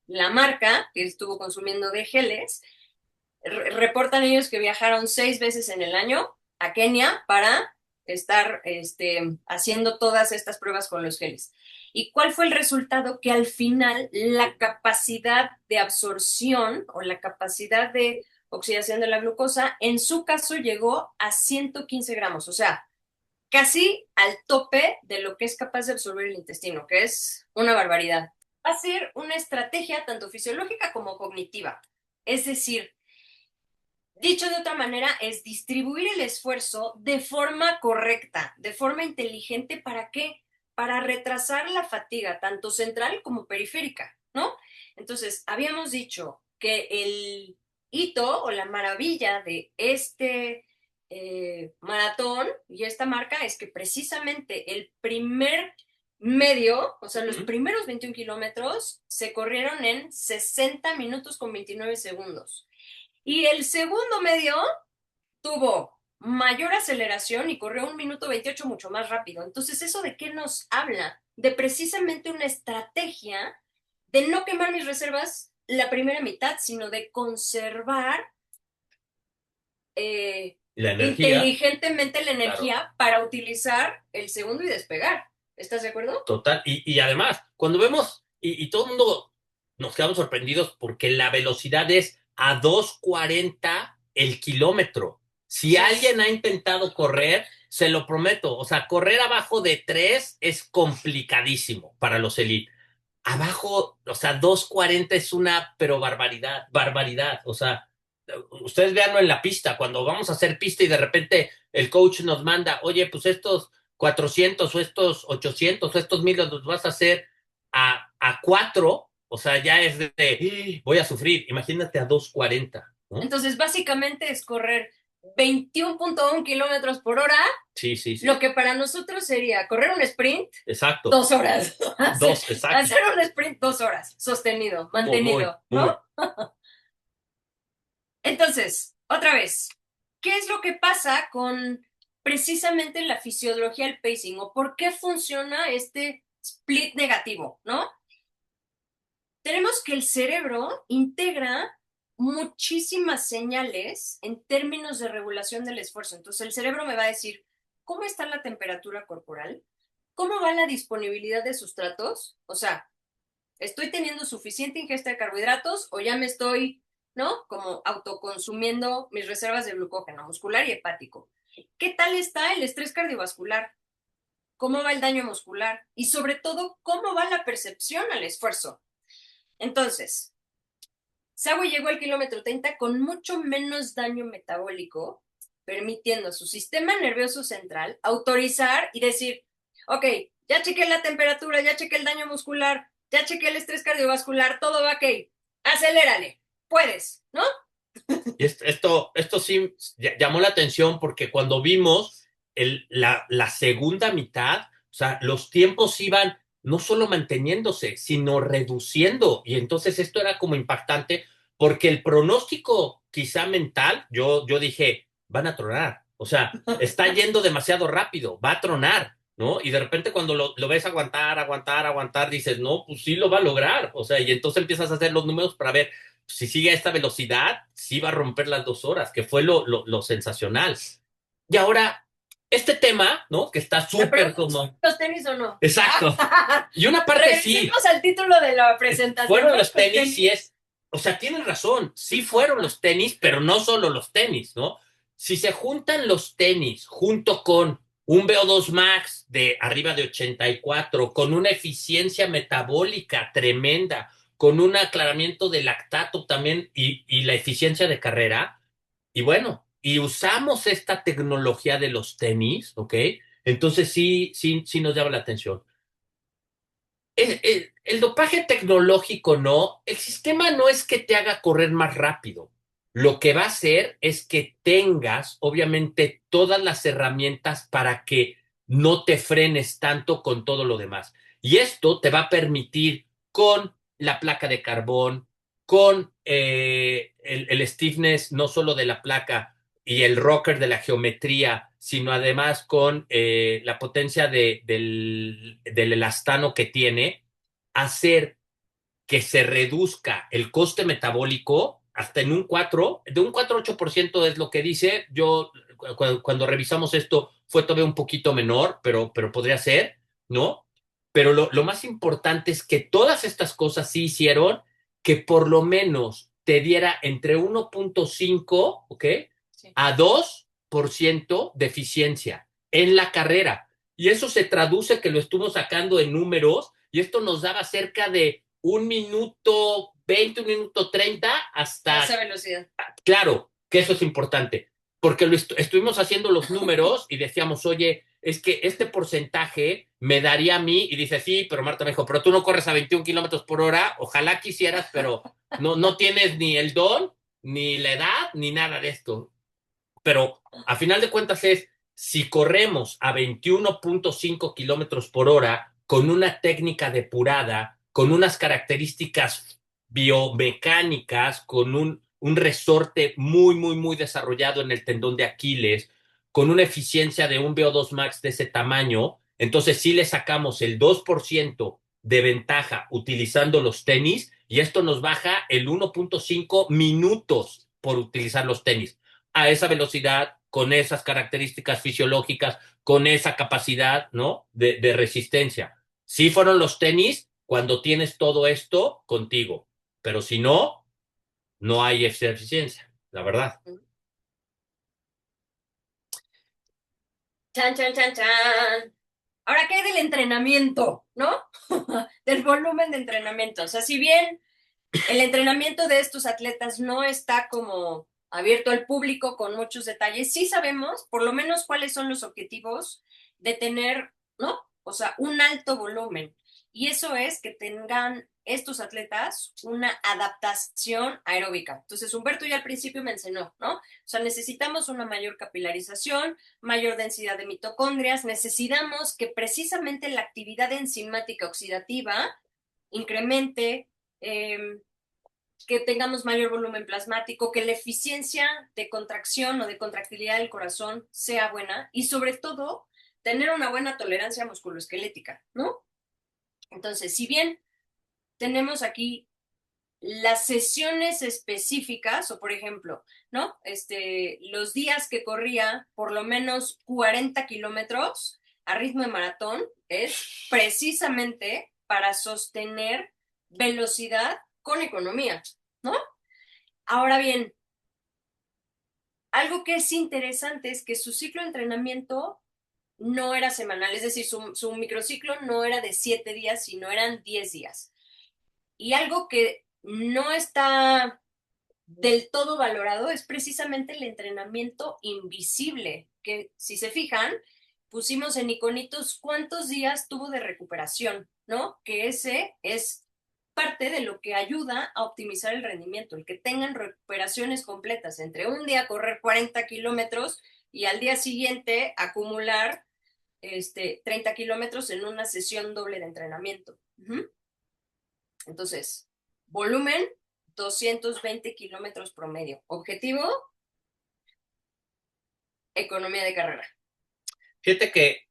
S2: la marca que estuvo consumiendo de geles, reportan ellos que viajaron 6 veces en el año a Kenia para estar haciendo todas estas pruebas con los geles. ¿Y cuál fue el resultado? Que al final la capacidad de absorción o la capacidad de oxidación de la glucosa, en su caso llegó a 115 gramos, o sea, casi al tope de lo que es capaz de absorber el intestino, que es una barbaridad. Va a ser una estrategia tanto fisiológica como cognitiva. Es decir, dicho de otra manera, es distribuir el esfuerzo de forma correcta, de forma inteligente. ¿Para qué? Para retrasar la fatiga, tanto central como periférica, ¿no? Entonces, habíamos dicho que el hito o la maravilla de este maratón y esta marca es que precisamente el primer medio, o sea, los primeros 21 kilómetros se corrieron en 60 minutos con 29 segundos. Y el segundo medio tuvo mayor aceleración y corrió 1 minuto 28 mucho más rápido. Entonces, ¿eso de qué nos habla? De precisamente una estrategia de no quemar mis reservas la primera mitad, sino de conservar
S1: La energía,
S2: inteligentemente la
S1: claro,
S2: energía para utilizar el segundo y despegar. ¿Estás de acuerdo?
S1: total. Y además, cuando vemos, y todo el mundo nos quedamos sorprendidos porque la velocidad es a 2.40 el kilómetro. Si
S2: Así es.
S1: alguien ha intentado correr, se lo prometo, o sea, correr abajo de 3 es complicadísimo para los elite. Abajo, o sea, 2.40 es una, pero barbaridad, barbaridad. O sea, ustedes véanlo en la pista, cuando vamos a hacer pista y de repente el coach nos manda, oye, pues estos 400 o estos 800 o estos 1000 los vas a hacer a 4, o sea, ya es de, voy a sufrir, imagínate a 2.40, ¿no?
S2: Entonces, básicamente es correr 21.1 kilómetros por hora,
S1: Sí, sí,
S2: lo
S1: sí,
S2: que para nosotros sería correr un sprint
S1: exacto,
S2: 2 horas. hacer,
S1: dos, exacto,
S2: hacer un sprint 2 horas, sostenido,
S1: muy, muy,
S2: mantenido, ¿no?
S1: muy.
S2: Entonces, otra vez, ¿qué es lo que pasa con precisamente la fisiología del pacing o por qué funciona este split negativo, ¿no? Tenemos que el cerebro integra muchísimas señales en términos de regulación del esfuerzo. Entonces, el cerebro me va a decir, ¿cómo está la temperatura corporal? ¿Cómo va la disponibilidad de sustratos? O sea, ¿estoy teniendo suficiente ingesta de carbohidratos o ya me estoy, ¿no? Como autoconsumiendo mis reservas de glucógeno muscular y hepático. ¿Qué tal está el estrés cardiovascular? ¿Cómo va el daño muscular? Y sobre todo, ¿cómo va la percepción al esfuerzo? Entonces, Sawi llegó al kilómetro 30 con mucho menos daño metabólico, permitiendo a su sistema nervioso central autorizar y decir, ok, ya chequé la temperatura, ya chequé el daño muscular, ya chequé el estrés cardiovascular, todo va ok, acelérale, puedes, ¿no?
S1: Y esto sí llamó la atención porque cuando vimos la segunda mitad, o sea, los tiempos iban no solo manteniéndose, sino reduciendo. Y entonces esto era como impactante porque el pronóstico quizá mental, yo dije, van a tronar. O sea, está yendo demasiado rápido, va a tronar, ¿no? Y de repente cuando lo ves aguantar, aguantar, aguantar, dices, no, pues sí lo va a lograr. O sea, y entonces empiezas a hacer los números para ver si sigue a esta velocidad, sí va a romper las 2 horas, que fue lo sensacional. Y ahora, este tema, ¿no? Que está
S2: La
S1: súper
S2: pregunta es,
S1: como...
S2: ¿los tenis o no?
S1: Exacto. Y una parte sí,
S2: Regresemos al título de la presentación,
S1: fueron
S2: ¿fueron
S1: los
S2: los
S1: tenis y
S2: tenis?
S1: es, o sea, tienen razón, sí fueron los tenis, pero no solo los tenis, ¿no? Si se juntan los tenis junto con un VO2 max de arriba de 84, con una eficiencia metabólica tremenda, con un aclaramiento de lactato también y la eficiencia de carrera, y bueno, y usamos esta tecnología de los tenis, ¿ok? Entonces sí, sí, sí nos llama la atención. El dopaje tecnológico no, el sistema no es que te haga correr más rápido. Lo que va a hacer es que tengas, obviamente, todas las herramientas para que no te frenes tanto con todo lo demás. Y esto te va a permitir con la placa de carbón, con el stiffness no solo de la placa y el rocker de la geometría, sino además con la potencia del elastano que tiene, hacer que se reduzca el coste metabólico hasta en un 4, de un 4 a 8% es lo que dice. Yo, cuando revisamos esto, fue todavía un poquito menor, pero podría ser, ¿no? Pero lo más importante es que todas estas cosas sí hicieron que por lo menos te diera entre 1.5, ¿ok?
S2: Sí.
S1: A 2% de eficiencia en la carrera. Y eso se traduce que lo estuvo sacando en números y esto nos daba cerca de 1 minuto 20, 1 minuto 30
S2: A
S1: hasta,
S2: esa velocidad.
S1: claro, que eso es importante, porque estuvimos haciendo los números y decíamos, oye, es que este porcentaje me daría a mí, y dice, sí, pero Marta me dijo, pero tú no corres a 21 kilómetros por hora, ojalá quisieras, pero no tienes ni el don, ni la edad, ni nada de esto. Pero a final de cuentas es, si corremos a 21.5 kilómetros por hora con una técnica depurada, con unas características biomecánicas, con un resorte muy, muy, muy desarrollado en el tendón de Aquiles, con una eficiencia de un VO2 max de ese tamaño, entonces sí le sacamos el 2% de ventaja utilizando los tenis y esto nos baja el 1.5 minutos por utilizar los tenis a esa velocidad, con esas características fisiológicas, con esa capacidad, ¿no? De resistencia. Sí fueron los tenis cuando tienes todo esto contigo, pero si no, no hay esa eficiencia, la verdad.
S2: Chan, chan, chan, chan. Ahora, ¿qué hay del entrenamiento, no? Del volumen de entrenamiento. O sea, si bien el entrenamiento de estos atletas no está como abierto al público con muchos detalles, sí sabemos por lo menos cuáles son los objetivos de tener, ¿no? O sea, un alto volumen. Y eso es que tengan estos atletas una adaptación aeróbica. Entonces, Humberto ya al principio mencionó, ¿no? O sea, necesitamos una mayor capilarización, mayor densidad de mitocondrias, necesitamos que precisamente la actividad enzimática oxidativa incremente, eh, que tengamos mayor volumen plasmático, que la eficiencia de contracción o de contractilidad del corazón sea buena y sobre todo tener una buena tolerancia musculoesquelética, ¿no? Entonces, si bien tenemos aquí las sesiones específicas, o por ejemplo, ¿no? Los días que corría por lo menos 40 kilómetros a ritmo de maratón es precisamente para sostener velocidad con economía, ¿no? Ahora bien, algo que es interesante es que su ciclo de entrenamiento no era semanal, es decir, su microciclo no era de 7 días, sino eran 10 días. Y algo que no está del todo valorado es precisamente el entrenamiento invisible, que si se fijan, pusimos en iconitos cuántos días tuvo de recuperación, ¿no? Que ese es parte de lo que ayuda a optimizar el rendimiento, el que tengan recuperaciones completas, entre un día correr 40 kilómetros y al día siguiente acumular 30 kilómetros en una sesión doble de entrenamiento. Entonces, volumen 220 kilómetros promedio. Objetivo, economía de carrera.
S1: Fíjate que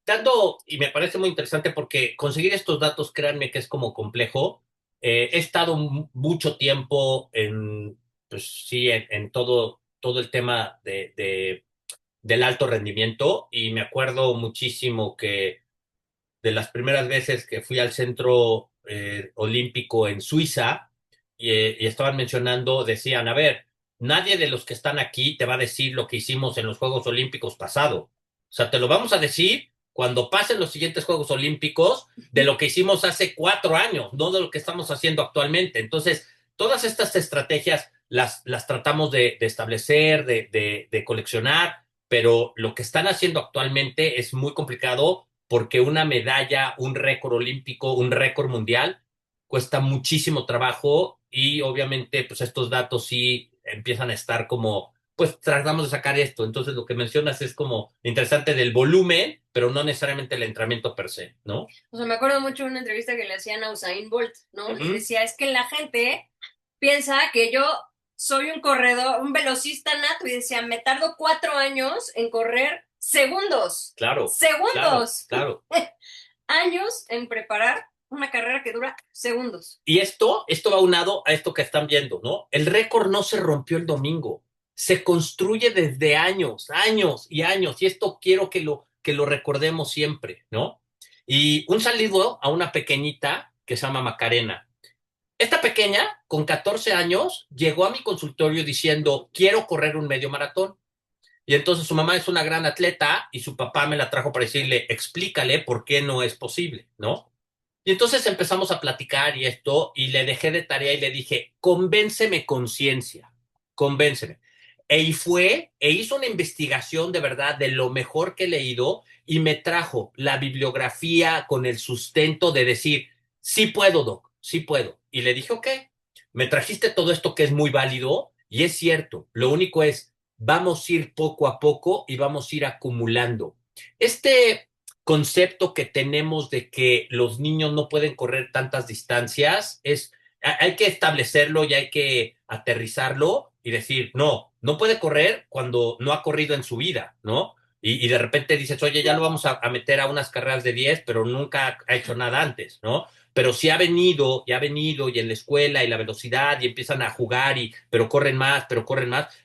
S1: dando, y me parece muy interesante porque conseguir estos datos, créanme que es como complejo. He estado mucho tiempo pues sí, en todo el tema del alto rendimiento y me acuerdo muchísimo que de las primeras veces que fui al centro olímpico en Suiza y estaban mencionando, decían, a ver, nadie de los que están aquí te va a decir lo que hicimos en los Juegos Olímpicos pasado. O sea, te lo vamos a decir cuando pasen los siguientes Juegos Olímpicos de lo que hicimos hace 4 años, no de lo que estamos haciendo actualmente. Entonces, todas estas estrategias las tratamos de establecer, de coleccionar, pero lo que están haciendo actualmente es muy complicado porque una medalla, un récord olímpico, un récord mundial, cuesta muchísimo trabajo y obviamente pues estos datos sí empiezan a estar como, pues tratamos de sacar esto. Entonces lo que mencionas es como interesante del volumen, pero no necesariamente el entrenamiento per se, ¿no?
S2: O sea, me acuerdo mucho de una entrevista que le hacían a Usain Bolt, ¿no? Y
S1: Ujú.
S2: decía, es que la gente piensa que yo soy un corredor, un velocista nato, y decía, me tardo 4 años en correr segundos,
S1: Claro, claro,
S2: segundos,
S1: claro.
S2: años en preparar una carrera que dura segundos.
S1: Y esto va unado a esto que están viendo, ¿no? El récord no se rompió el domingo, se construye desde años, años y años, y esto quiero que lo recordemos siempre, ¿no? Y un saludo a una pequeñita que se llama Macarena. Esta pequeña, con 14 años, llegó a mi consultorio diciendo, quiero correr un medio maratón. Y entonces su mamá es una gran atleta y su papá me la trajo para decirle, explícale por qué no es posible, ¿no? Y entonces empezamos a platicar y esto, y le dejé de tarea y le dije, convénceme con ciencia, convénceme. Y fue, e hizo una investigación de verdad de lo mejor que he leído y me trajo la bibliografía con el sustento de decir, sí puedo, Doc, sí puedo. Y le dije, ok, me trajiste todo esto que es muy válido y es cierto, lo único es, vamos a ir poco a poco y vamos a ir acumulando. Este concepto que tenemos de que los niños no pueden correr tantas distancias hay que establecerlo y hay que aterrizarlo y decir, no, no puede correr cuando no ha corrido en su vida, ¿no? Y de repente dices, oye, ya lo vamos a meter a unas carreras de 10, pero nunca ha hecho nada antes, ¿no? Pero si ha venido y en la escuela y la velocidad y empiezan a jugar pero corren más,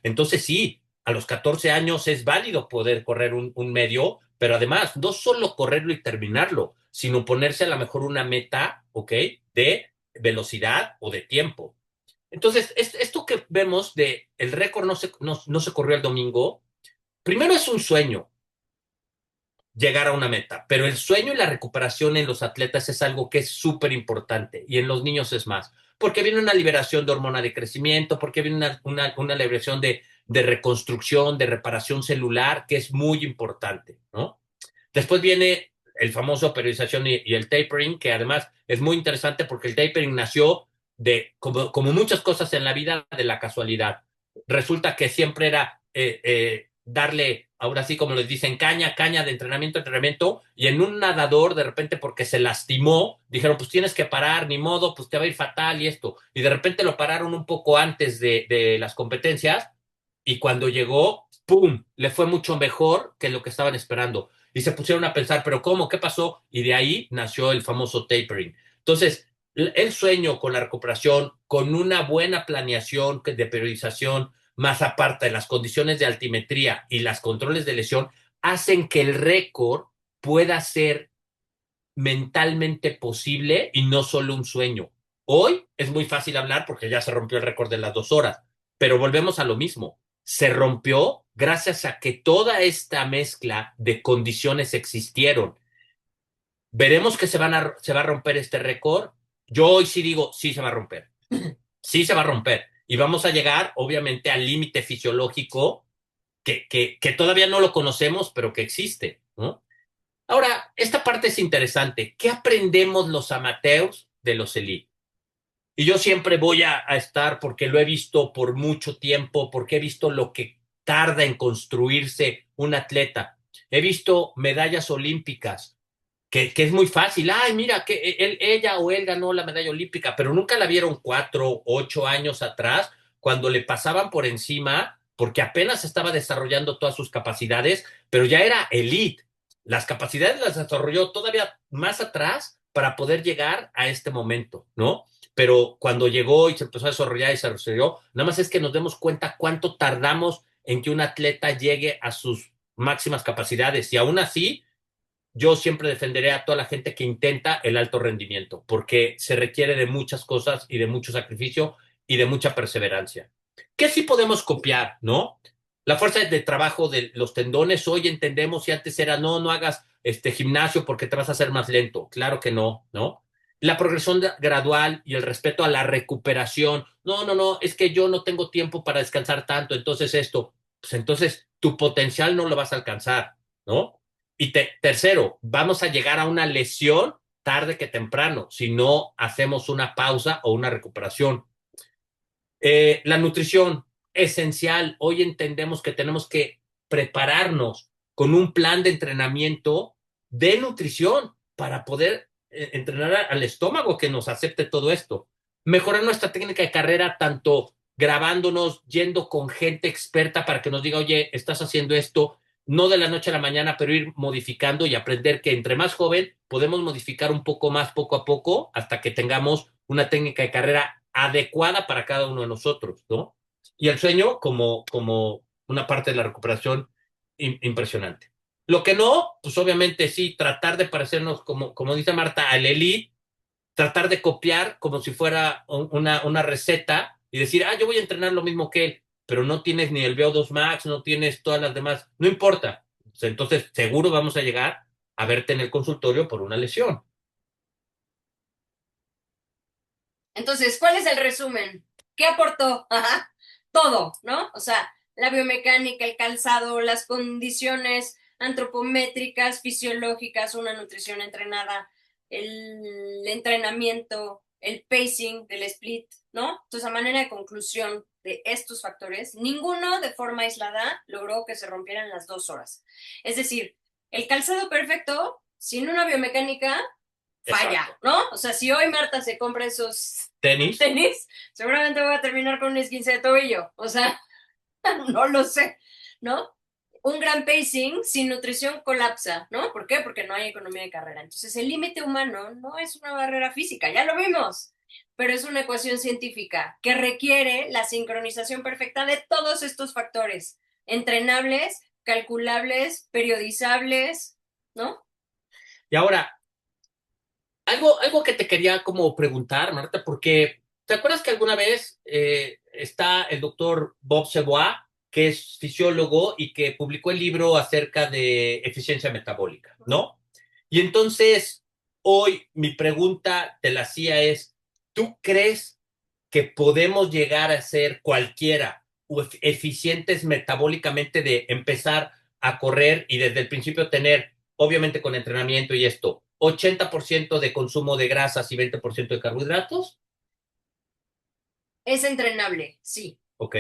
S1: entonces sí, a los 14 años es válido poder correr un medio, pero además no solo correrlo y terminarlo, sino ponerse a lo mejor una meta, ¿ok? De velocidad o de tiempo. Entonces, esto que vemos de el récord no se corrió el domingo, primero es un sueño llegar a una meta, pero el sueño y la recuperación en los atletas es algo que es súper importante y en los niños es más, porque viene una liberación de hormona de crecimiento, porque viene una liberación de reconstrucción, de reparación celular, que es muy importante, ¿no? Después viene el famoso periodización y el tapering, que además es muy interesante porque el tapering nació como muchas cosas en la vida, de la casualidad. Resulta que siempre era darle, ahora sí como les dicen, caña de entrenamiento, y en un nadador, de repente, porque se lastimó, dijeron, pues tienes que parar, ni modo, pues te va a ir fatal y esto. Y de repente lo pararon un poco antes de las competencias, y cuando llegó, ¡pum!, le fue mucho mejor que lo que estaban esperando y se pusieron a pensar, pero ¿cómo? ¿Qué pasó? Y de ahí nació el famoso tapering. Entonces, el sueño con la recuperación, con una buena planeación de periodización, más aparte de las condiciones de altimetría y las controles de lesión, hacen que el récord pueda ser mentalmente posible y no solo un sueño. Hoy es muy fácil hablar porque ya se rompió el récord de las 2 horas, pero volvemos a lo mismo. Se rompió gracias a que toda esta mezcla de condiciones existieron. Veremos que se va a romper este récord. Yo hoy sí digo, sí se va a romper. Sí se va a romper. Y vamos a llegar, obviamente, al límite fisiológico que todavía no lo conocemos, pero que existe, ¿no? Ahora, esta parte es interesante. ¿Qué aprendemos los amateurs de los elite? Y yo siempre voy a estar, porque lo he visto por mucho tiempo, porque he visto lo que tarda en construirse un atleta. He visto medallas olímpicas, que es muy fácil. Ay, mira, que ella o él ganó la medalla olímpica, pero nunca la vieron 4, 8 años atrás, cuando le pasaban por encima, porque apenas estaba desarrollando todas sus capacidades, pero ya era elite. Las capacidades las desarrolló todavía más atrás para poder llegar a este momento, ¿no? Pero cuando llegó y se empezó a desarrollar y se desarrolló, nada más es que nos demos cuenta cuánto tardamos en que un atleta llegue a sus máximas capacidades. Y aún así, yo siempre defenderé a toda la gente que intenta el alto rendimiento, porque se requiere de muchas cosas y de mucho sacrificio y de mucha perseverancia. ¿Qué sí podemos copiar, no? La fuerza de trabajo de los tendones, hoy entendemos, y antes era, no, no hagas este gimnasio porque te vas a hacer más lento. Claro que no, ¿no? La progresión gradual y el respeto a la recuperación. No, no, no, es que yo no tengo tiempo para descansar tanto, entonces esto, pues entonces tu potencial no lo vas a alcanzar, ¿no? Y tercero, vamos a llegar a una lesión tarde que temprano si no hacemos una pausa o una recuperación. La nutrición, esencial. Hoy entendemos que tenemos que prepararnos con un plan de entrenamiento de nutrición para poder entrenar al estómago que nos acepte todo esto. Mejorar nuestra técnica de carrera, tanto grabándonos, yendo con gente experta para que nos diga, oye, estás haciendo esto, no de la noche a la mañana, pero ir modificando y aprender que entre más joven podemos modificar un poco más poco a poco hasta que tengamos una técnica de carrera adecuada para cada uno de nosotros, ¿no? Y el sueño como una parte de la recuperación impresionante. Lo que no, pues obviamente sí, tratar de parecernos, como dice Marta, al elite, tratar de copiar como si fuera una receta y decir, yo voy a entrenar lo mismo que él, pero no tienes ni el VO2 Max, no tienes todas las demás, no importa. O sea, entonces, seguro vamos a llegar a verte en el consultorio por una lesión.
S2: Entonces, ¿cuál es el resumen? ¿Qué aportó? Ajá. Todo, ¿no? O sea, la biomecánica, el calzado, las condiciones antropométricas, fisiológicas, una nutrición entrenada, el entrenamiento, el pacing del split, ¿no? Entonces, a manera de conclusión de estos factores, ninguno de forma aislada logró que se rompieran las 2 horas. Es decir, el calzado perfecto, sin una biomecánica, falla,
S1: Exacto.
S2: ¿no? O sea, si hoy Marta se compra esos
S1: Tenis.
S2: tenis, seguramente voy a terminar con un esguince de tobillo. O sea, no lo sé, ¿no? Un gran pacing sin nutrición colapsa, ¿no? ¿Por qué? Porque no hay economía de carrera. Entonces, el límite humano no es una barrera física, ya lo vimos, pero es una ecuación científica que requiere la sincronización perfecta de todos estos factores, entrenables, calculables, periodizables, ¿no?
S1: Y ahora, algo que te quería como preguntar, Marta, porque ¿te acuerdas que alguna vez está el doctor Bob Sebois, que es fisiólogo y que publicó el libro acerca de eficiencia metabólica, ¿no? Y entonces, hoy mi pregunta te la hacía es, ¿tú crees que podemos llegar a ser cualquiera o eficientes metabólicamente de empezar a correr y desde el principio tener, obviamente con entrenamiento y esto, 80% de consumo de grasas y 20% de carbohidratos?
S2: Es entrenable, sí.
S1: Ok.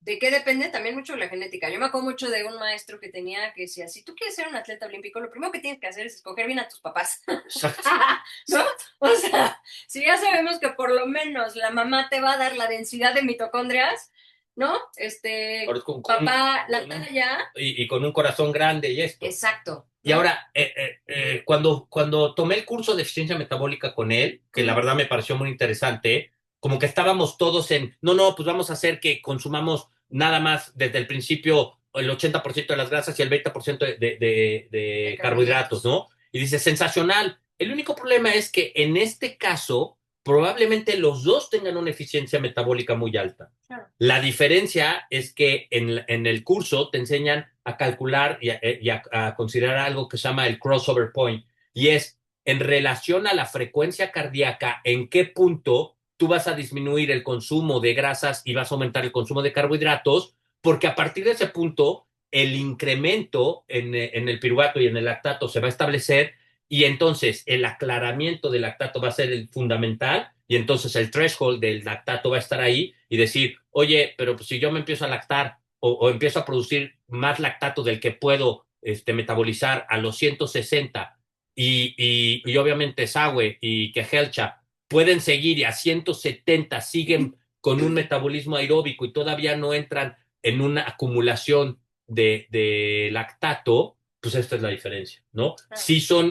S2: ¿De qué depende? También mucho de la genética. Yo me acuerdo mucho de un maestro que tenía que decía, si tú quieres ser un atleta olímpico, lo primero que tienes que hacer es escoger bien a tus papás,
S1: Exacto.
S2: ¿no? O sea, si ya sabemos que por lo menos la mamá te va a dar la densidad de mitocondrias, ¿no? Papá, la talla,
S1: Y con un corazón grande y esto.
S2: exacto,
S1: Y
S2: ¿no?
S1: ahora, cuando tomé el curso de eficiencia metabólica con él, que la
S2: Uh-huh.
S1: verdad me pareció muy interesante, como que estábamos todos en, no, no, pues vamos a hacer que consumamos nada más desde el principio el 80% de las grasas y el 20%
S2: De
S1: de carbohidratos,
S2: carbohidratos.
S1: ¿no? Y dice, sensacional. El único problema es que en este caso, probablemente los dos tengan una eficiencia metabólica muy alta.
S2: Claro.
S1: La diferencia es que en el curso te enseñan a calcular y a considerar algo que se llama el crossover point, y es en relación a la frecuencia cardíaca, en qué punto tú vas a disminuir el consumo de grasas y vas a aumentar el consumo de carbohidratos, porque a partir de ese punto el incremento en el piruvato y en el lactato se va a establecer y entonces el aclaramiento del lactato va a ser el fundamental y entonces el threshold del lactato va a estar ahí y decir, oye, pero pues si yo me empiezo a lactar o empiezo a producir más lactato del que puedo metabolizar a los 160 y obviamente Sawe y Kehelcha pueden seguir y a 170 siguen con un metabolismo aeróbico y todavía no entran en una acumulación de lactato, pues esta es la diferencia, ¿no?
S2: Claro.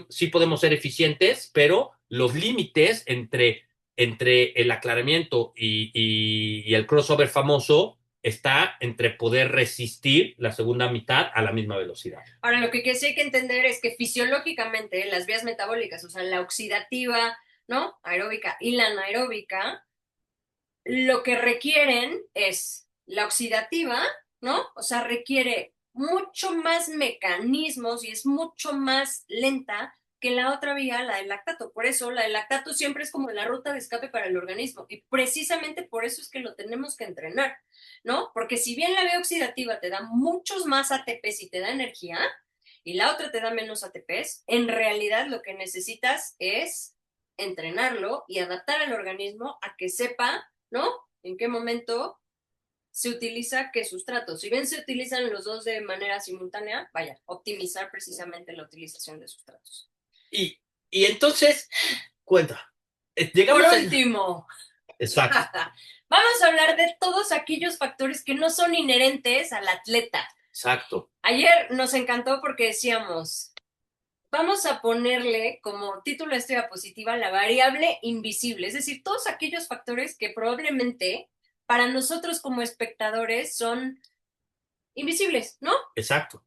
S1: Sí podemos ser eficientes, pero los límites entre el aclaramiento y el crossover famoso está entre poder resistir la segunda mitad a la misma velocidad.
S2: Ahora, lo que sí hay que entender es que fisiológicamente las vías metabólicas, o sea, la oxidativa, ¿no? Aeróbica y la anaeróbica, lo que requieren es la oxidativa, ¿no? O sea, requiere mucho más mecanismos y es mucho más lenta que la otra vía, la del lactato. Por eso, la del lactato siempre es como la ruta de escape para el organismo y precisamente por eso es que lo tenemos que entrenar, ¿no? Porque si bien la vía oxidativa te da muchos más ATPs y te da energía, y la otra te da menos ATPs, en realidad lo que necesitas es entrenarlo y adaptar al organismo a que sepa, ¿no? En qué momento se utiliza qué sustrato. Si bien se utilizan los dos de manera simultánea, vaya, optimizar precisamente la utilización de sustratos.
S1: Y, y entonces, cuenta,
S2: Por
S1: llegamos a...
S2: último,
S1: Exacto,
S2: vamos a hablar de todos aquellos factores que no son inherentes al atleta.
S1: exacto.
S2: Ayer nos encantó porque decíamos, vamos a ponerle como título a esta diapositiva la variable invisible, es decir, todos aquellos factores que probablemente para nosotros como espectadores son invisibles, ¿no?
S1: Exacto.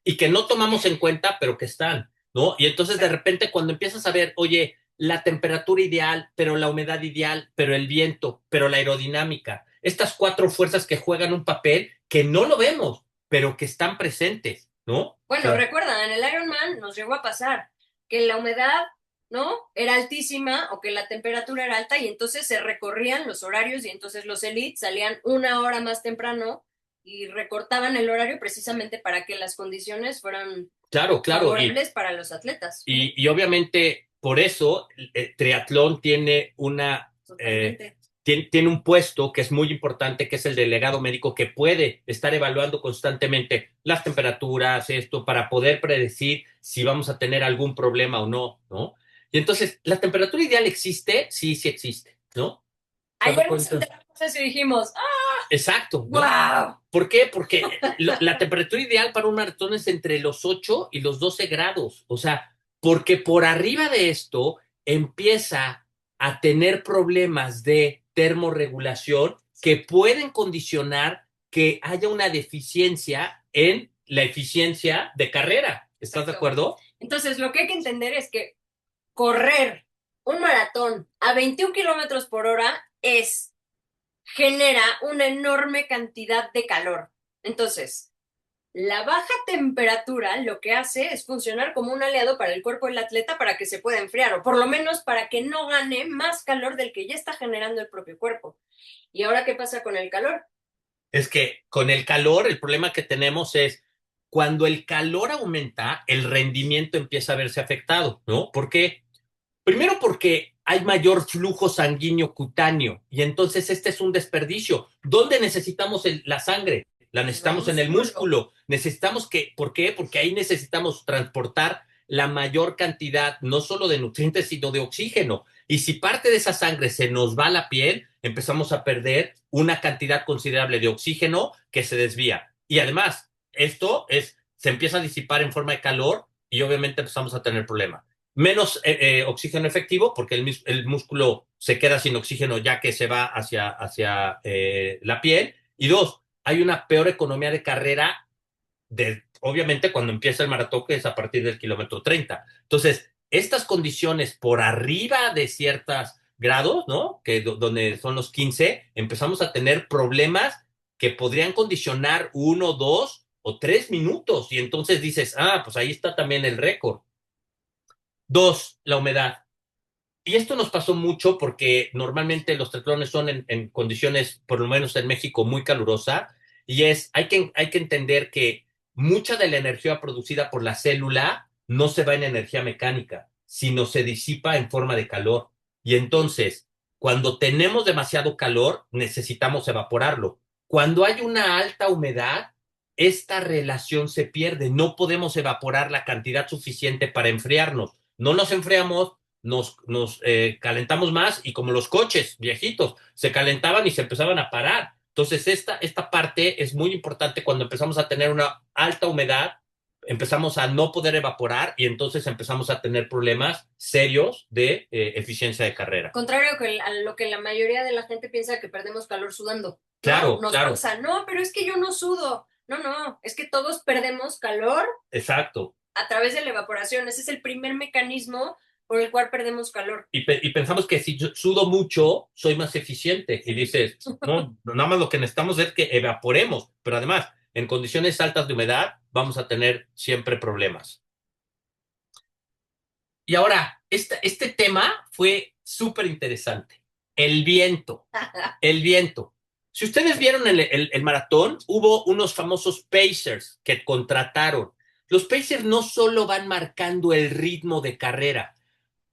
S1: y que no tomamos en cuenta, pero que están, ¿no? Y entonces de repente cuando empiezas a ver, oye, la temperatura ideal, pero la humedad ideal, pero el viento, pero la aerodinámica, estas cuatro fuerzas que juegan un papel que no lo vemos, pero que están presentes, ¿no? O
S2: Bueno,
S1: sea,
S2: recuerda, en el Ironman nos llegó a pasar que la humedad, ¿no? Era altísima o que la temperatura era alta y entonces se recorrían los horarios y entonces los elites salían una hora más temprano y recortaban el horario precisamente para que las condiciones fueran
S1: claro, claro,
S2: favorables para los atletas.
S1: y obviamente por eso triatlón tiene
S2: Totalmente.
S1: tiene un puesto que es muy importante, que es el delegado médico, que puede estar evaluando constantemente las temperaturas, esto, para poder predecir si vamos a tener algún problema o no, ¿no? Y entonces, ¿la temperatura ideal existe? Sí, sí existe, ¿no? ¿Te das
S2: Ayer nos
S1: cuenta?
S2: enteramos eso y dijimos,
S1: Exacto, ¿no?
S2: ¡wow!
S1: ¿Por qué? Porque la temperatura ideal para un maratón es entre los 8 y los 12 grados. O sea, porque por arriba de esto empieza a tener problemas de termorregulación que pueden condicionar que haya una deficiencia en la eficiencia de carrera. ¿Estás de
S2: Exacto.
S1: acuerdo?
S2: Entonces, lo que hay que entender es que correr un maratón a 21 kilómetros por hora genera una enorme cantidad de calor. Entonces, la baja temperatura lo que hace es funcionar como un aliado para el cuerpo del atleta para que se pueda enfriar, o por lo menos para que no gane más calor del que ya está generando el propio cuerpo. ¿Y ahora qué pasa con el calor?
S1: Es que con el calor, el problema que tenemos es cuando el calor aumenta, el rendimiento empieza a verse afectado, ¿no? ¿Por qué? Primero porque hay mayor flujo sanguíneo cutáneo y entonces este es un desperdicio. ¿Dónde necesitamos la sangre? La
S2: En el
S1: necesitamos en el
S2: músculo.
S1: músculo. Necesitamos que, ¿por qué? Porque ahí necesitamos transportar la mayor cantidad, no solo de nutrientes, sino de oxígeno. Y si parte de esa sangre se nos va a la piel, empezamos a perder una cantidad considerable de oxígeno que se desvía. Y además, se empieza a disipar en forma de calor y obviamente empezamos a tener problemas menos oxígeno efectivo, porque el músculo se queda sin oxígeno ya que se va hacia la piel. Y dos, hay una peor economía de carrera, obviamente cuando empieza el maratón, que es a partir del kilómetro 30. Entonces, estas condiciones por arriba de ciertos grados, ¿no? Donde son los 15, empezamos a tener problemas que podrían condicionar 1, 2 o 3 minutos. Y entonces dices, pues ahí está también el récord. Dos, la humedad. Y esto nos pasó mucho porque normalmente los triatlones son en condiciones, por lo menos en México, muy calurosa. Y hay que entender que mucha de la energía producida por la célula no se va en energía mecánica, sino se disipa en forma de calor. Y entonces, cuando tenemos demasiado calor, necesitamos evaporarlo. Cuando hay una alta humedad, esta relación se pierde. No podemos evaporar la cantidad suficiente para enfriarnos. No nos enfriamos, nos calentamos más y como los coches viejitos, se calentaban y se empezaban a parar. Entonces, esta parte es muy importante cuando empezamos a tener una alta humedad, empezamos a no poder evaporar y entonces empezamos a tener problemas serios de eficiencia de carrera.
S2: Contrario a lo que la mayoría de la gente piensa que perdemos calor sudando, ¿no?
S1: Claro,
S2: Nos
S1: claro,
S2: pasa, no, pero es que yo no sudo. No, no, es que todos perdemos calor
S1: exacto.
S2: a través de la evaporación. Ese es el primer mecanismo por el cual perdemos calor.
S1: Y pensamos que si yo sudo mucho, soy más eficiente. Y dices, no, nada más lo que necesitamos es que evaporemos. Pero además, en condiciones altas de humedad, vamos a tener siempre problemas. Y ahora, este tema fue súper interesante. El viento, el viento. Si ustedes vieron el maratón, hubo unos famosos Pacers que contrataron. Los Pacers no solo van marcando el ritmo de carrera,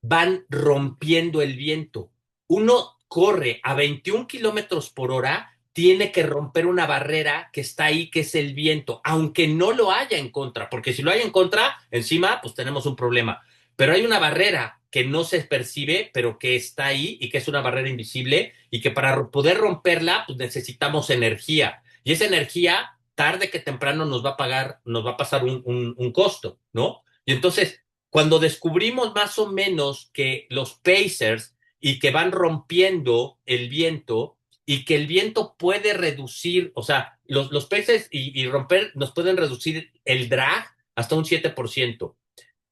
S1: van rompiendo el viento. Uno corre a 21 kilómetros por hora, tiene que romper una barrera que está ahí, que es el viento, aunque no lo haya en contra, porque si lo hay en contra, encima, pues tenemos un problema. Pero hay una barrera que no se percibe, pero que está ahí y que es una barrera invisible y que para poder romperla, pues necesitamos energía. Y esa energía, tarde que temprano, nos va a pasar un costo, ¿no? Y entonces, cuando descubrimos más o menos que los Pacers y que van rompiendo el viento y que el viento puede reducir, o sea, los Pacers y romper nos pueden reducir el drag, hasta un 7%.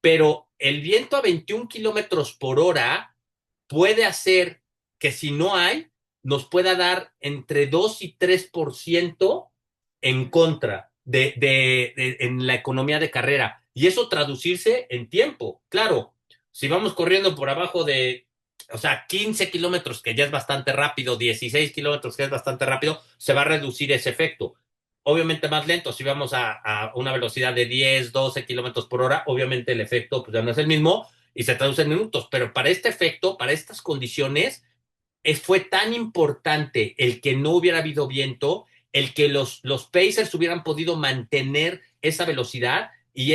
S1: Pero el viento a 21 kilómetros por hora puede hacer que si no hay, nos pueda dar entre 2 y 3% en contra en la economía de carrera. Y eso traducirse en tiempo. Claro, si vamos corriendo por abajo de, o sea, 15 kilómetros, que ya es bastante rápido, 16 kilómetros, que es bastante rápido, se va a reducir ese efecto. Obviamente más lento, si vamos a una velocidad de 10, 12 kilómetros por hora, obviamente el efecto pues, ya no es el mismo y se traduce en minutos, pero para este efecto, para estas condiciones, fue tan importante el que no hubiera habido viento, el que los Pacers hubieran podido mantener esa velocidad y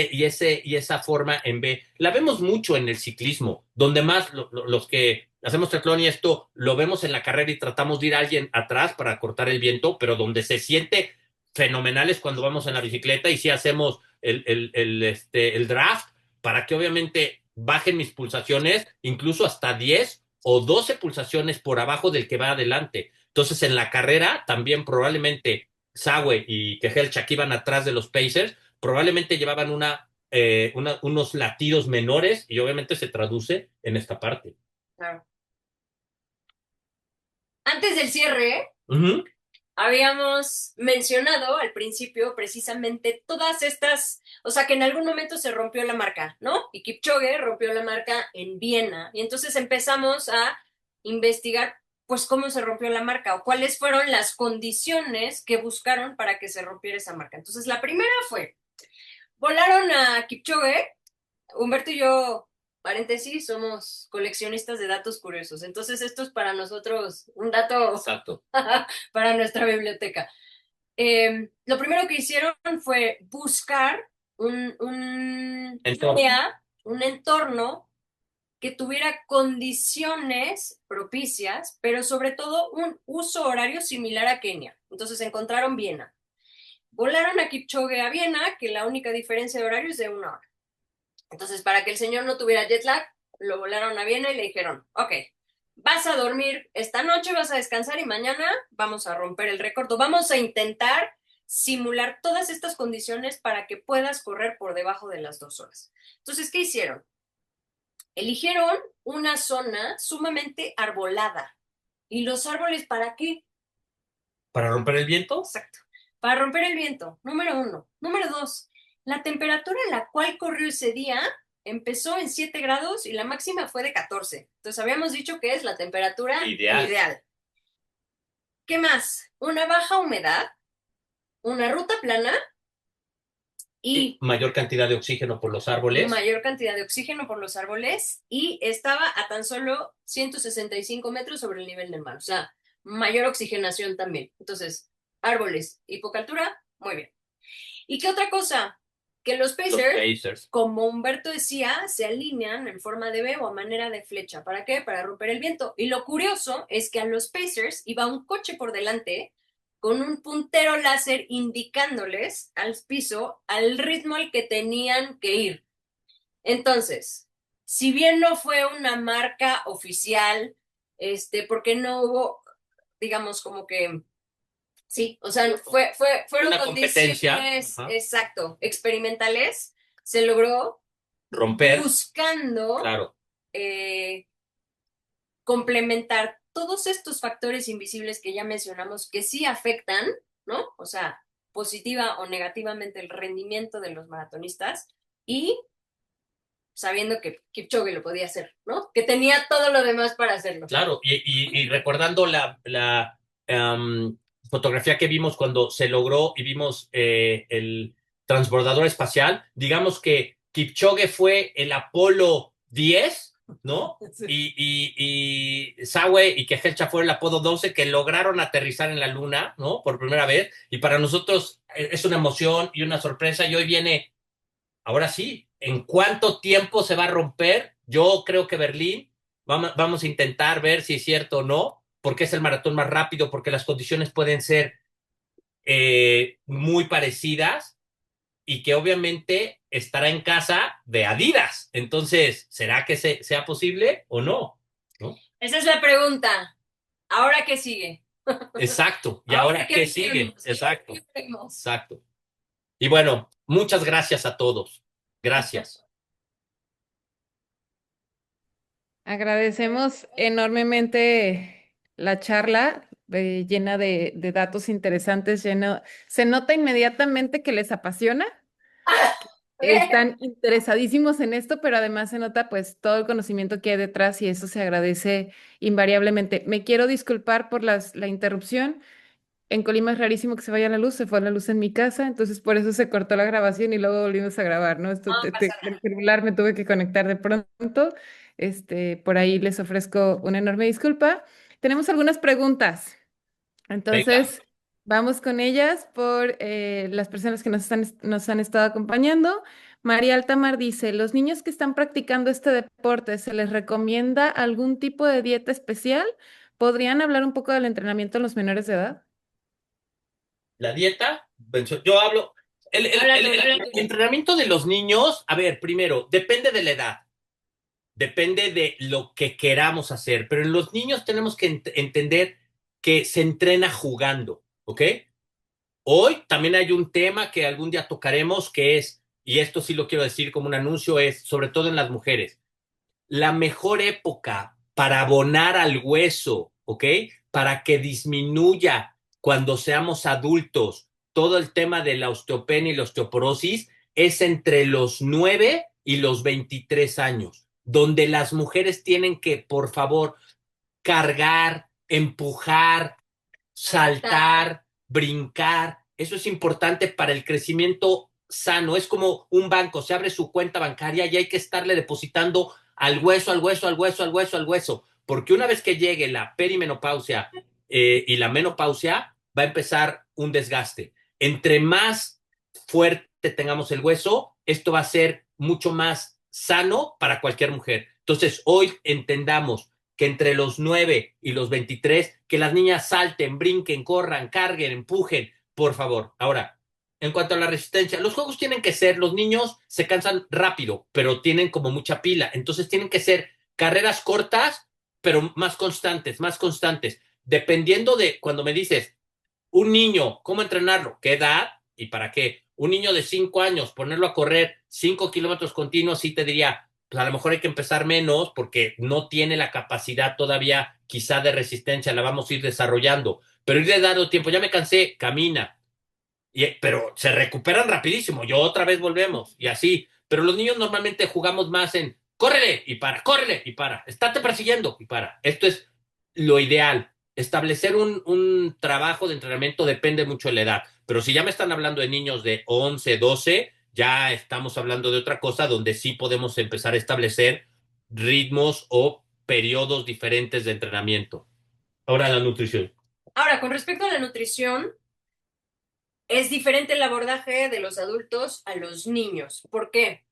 S1: esa forma en B. La vemos mucho en el ciclismo, donde más los que hacemos triatlón y esto lo vemos en la carrera y tratamos de ir a alguien atrás para cortar el viento, pero donde se siente fenomenal es cuando vamos en la bicicleta y sí hacemos el draft para que obviamente bajen mis pulsaciones, incluso hasta 10 o 12 pulsaciones por abajo del que va adelante. Entonces, en la carrera, también probablemente Sawe y Kehelcha, que iban atrás de los Pacers, probablemente llevaban unos latidos menores y obviamente se traduce en esta parte.
S2: Claro. Antes del cierre,
S1: Uh -huh.
S2: habíamos mencionado al principio precisamente todas estas, o sea, que en algún momento se rompió la marca, ¿no? Y Kipchoge rompió la marca en Viena. Y entonces empezamos a investigar, pues, cómo se rompió la marca o cuáles fueron las condiciones que buscaron para que se rompiera esa marca. Entonces, la primera fue, volaron a Kipchoge. Humberto y yo, paréntesis, somos coleccionistas de datos curiosos. Entonces, esto es para nosotros un dato
S1: Exacto.
S2: para nuestra biblioteca. Lo primero que hicieron fue buscar
S1: Entonces,
S2: área, un entorno que tuviera condiciones propicias, pero sobre todo un uso horario similar a Kenia. Entonces encontraron Viena. Volaron a Kipchoge a Viena, que la única diferencia de horario es de 1 hora. Entonces, para que el señor no tuviera jet lag, lo volaron a Viena y le dijeron, ok, vas a dormir esta noche, vas a descansar y mañana vamos a romper el récord. Vamos a intentar simular todas estas condiciones para que puedas correr por debajo de las 2 horas. Entonces, ¿qué hicieron? Eligieron una zona sumamente arbolada. ¿Y los árboles para qué?
S1: ¿para romper el viento?
S2: Exacto. Para romper el viento, número 1. Número 2, la temperatura en la cual corrió ese día empezó en 7 grados y la máxima fue de 14. Entonces habíamos dicho que es la temperatura ideal. ¿Qué más? Una baja humedad, una ruta plana y
S1: mayor cantidad de oxígeno por los árboles.
S2: Mayor cantidad de oxígeno por los árboles y estaba a tan solo 165 metros sobre el nivel del mar. O sea, mayor oxigenación también. Entonces, árboles y poca altura, muy bien. ¿Y qué otra cosa? Que los Pacers, como Humberto decía, se alinean en forma de V o a manera de flecha. ¿Para qué? Para romper el viento. Y lo curioso es que a los Pacers iba un coche por delante con un puntero láser indicándoles al piso al ritmo al que tenían que ir. Entonces, si bien no fue una marca oficial, porque no hubo, digamos, como que sí, o sea, fueron
S1: una
S2: condiciones, exacto, experimentales, se logró
S1: romper,
S2: buscando
S1: claro,
S2: complementar todos estos factores invisibles que ya mencionamos que sí afectan, ¿no? O sea, positiva o negativamente el rendimiento de los maratonistas y sabiendo que Kipchoge lo podía hacer, ¿no? Que tenía todo lo demás para hacerlo.
S1: Claro, y recordando fotografía que vimos cuando se logró y vimos el transbordador espacial, digamos que Kipchoge fue el Apolo 10, ¿no? Sí. Y Sawe y Kehelcha fue el Apolo 12 que lograron aterrizar en la Luna, ¿no? Por primera vez. Y para nosotros es una emoción y una sorpresa. Y hoy viene, ahora sí, ¿en cuánto tiempo se va a romper? Yo creo que Berlín. Vamos a intentar ver si es cierto o no, porque es el maratón más rápido, porque las condiciones pueden ser muy parecidas y que obviamente estará en casa de Adidas. Entonces, ¿será que sea posible o no? ¿No?
S2: Esa es la pregunta. ¿Ahora qué sigue?
S1: Exacto. ¿Y ahora qué sigue? Exacto. Exacto. Y bueno, muchas gracias a todos. Gracias.
S3: Agradecemos enormemente la charla llena de datos interesantes, se nota inmediatamente que les apasiona, están interesadísimos en esto, pero además se nota pues todo el conocimiento que hay detrás y eso se agradece invariablemente. Me quiero disculpar por la interrupción. En Colima es rarísimo que se vaya la luz, se fue la luz en mi casa, entonces por eso se cortó la grabación y luego volvimos a grabar, ¿no?
S2: No pasa
S3: El
S2: nada.
S3: celular me tuve que conectar de pronto, por ahí les ofrezco una enorme disculpa. Tenemos algunas preguntas,
S1: Venga,
S3: entonces vamos con ellas por las personas que nos han estado acompañando. María Altamar dice, ¿los niños que están practicando este deporte, se les recomienda algún tipo de dieta especial? ¿Podrían hablar un poco del entrenamiento en los menores de edad?
S1: la dieta, yo hablo,
S2: Habla tú, habla
S1: el
S2: tú.
S1: entrenamiento de los niños, a ver, primero, depende de la edad, depende de lo que queramos hacer, pero en los niños tenemos que entender que se entrena jugando, ¿ok? Hoy también hay un tema que algún día tocaremos que es, y esto sí lo quiero decir como un anuncio, es sobre todo en las mujeres, la mejor época para abonar al hueso, ¿ok? Para que disminuya cuando seamos adultos todo el tema de la osteopenia y la osteoporosis es entre los 9 y los 23 años, donde las mujeres tienen que, por favor, cargar, empujar, saltar, brincar. Eso es importante para el crecimiento sano. Es como un banco, se abre su cuenta bancaria y hay que estarle depositando al hueso, al hueso, al hueso, al hueso, al hueso. Porque una vez que llegue la perimenopausia y la menopausia, va a empezar un desgaste. Entre más fuerte tengamos el hueso, esto va a ser mucho más sano para cualquier mujer. Entonces, hoy entendamos que entre los 9 y los 23, que las niñas salten, brinquen, corran, carguen, empujen, por favor. Ahora, en cuanto a la resistencia, los juegos tienen que ser, los niños se cansan rápido, pero tienen como mucha pila, entonces tienen que ser carreras cortas, pero más constantes. Dependiendo de cuando me dices, un niño, ¿cómo entrenarlo? ¿Qué edad y para qué? Un niño de 5 años, ponerlo a correr 5 kilómetros continuos, sí te diría, pues a lo mejor hay que empezar menos porque no tiene la capacidad todavía quizá de resistencia, la vamos a ir desarrollando, pero irle dando tiempo, ya me cansé, camina, pero se recuperan rapidísimo, yo otra vez volvemos y así, pero los niños normalmente jugamos más en córrele y para, estate persiguiendo y para. Esto es lo ideal. Establecer un trabajo de entrenamiento depende mucho de la edad, pero si ya me están hablando de niños de 11 12 ya estamos hablando de otra cosa donde sí podemos empezar a establecer ritmos o periodos diferentes de entrenamiento. Ahora la nutrición.
S2: Ahora, con respecto a la nutrición, es diferente el abordaje de los adultos a los niños. ¿Por qué?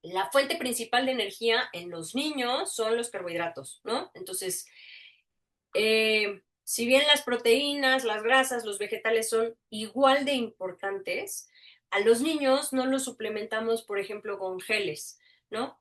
S2: La fuente principal de energía en los niños son los carbohidratos, ¿no? Entonces, si bien las proteínas, las grasas, los vegetales son igual de importantes, a los niños no los suplementamos, por ejemplo, con geles, ¿no?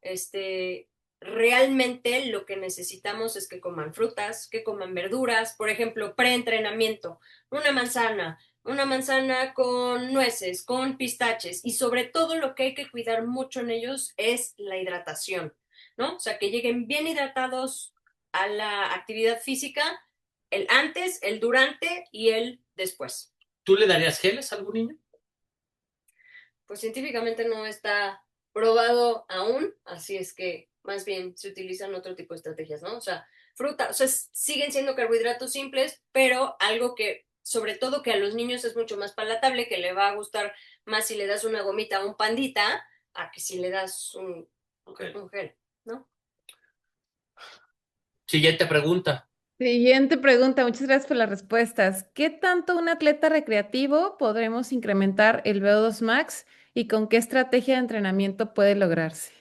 S2: Realmente lo que necesitamos es que coman frutas, que coman verduras, por ejemplo, preentrenamiento, una manzana con nueces, con pistaches y sobre todo lo que hay que cuidar mucho en ellos es la hidratación, ¿no? O sea, que lleguen bien hidratados a la actividad física, el antes, el durante y el después.
S1: ¿Tú le darías geles a algún niño?
S2: Pues científicamente no está probado aún, así es que más bien se utilizan otro tipo de estrategias, ¿no? O sea, fruta, o sea, siguen siendo carbohidratos simples, pero algo que, sobre todo que a los niños es mucho más palatable, que le va a gustar más si le das una gomita o un pandita, a que si le das
S1: Okay.
S2: un gel, ¿no?
S1: Siguiente pregunta.
S3: Siguiente pregunta, muchas gracias por las respuestas. ¿Qué tanto un atleta recreativo podremos incrementar el VO2 max y con qué estrategia de entrenamiento puede lograrse?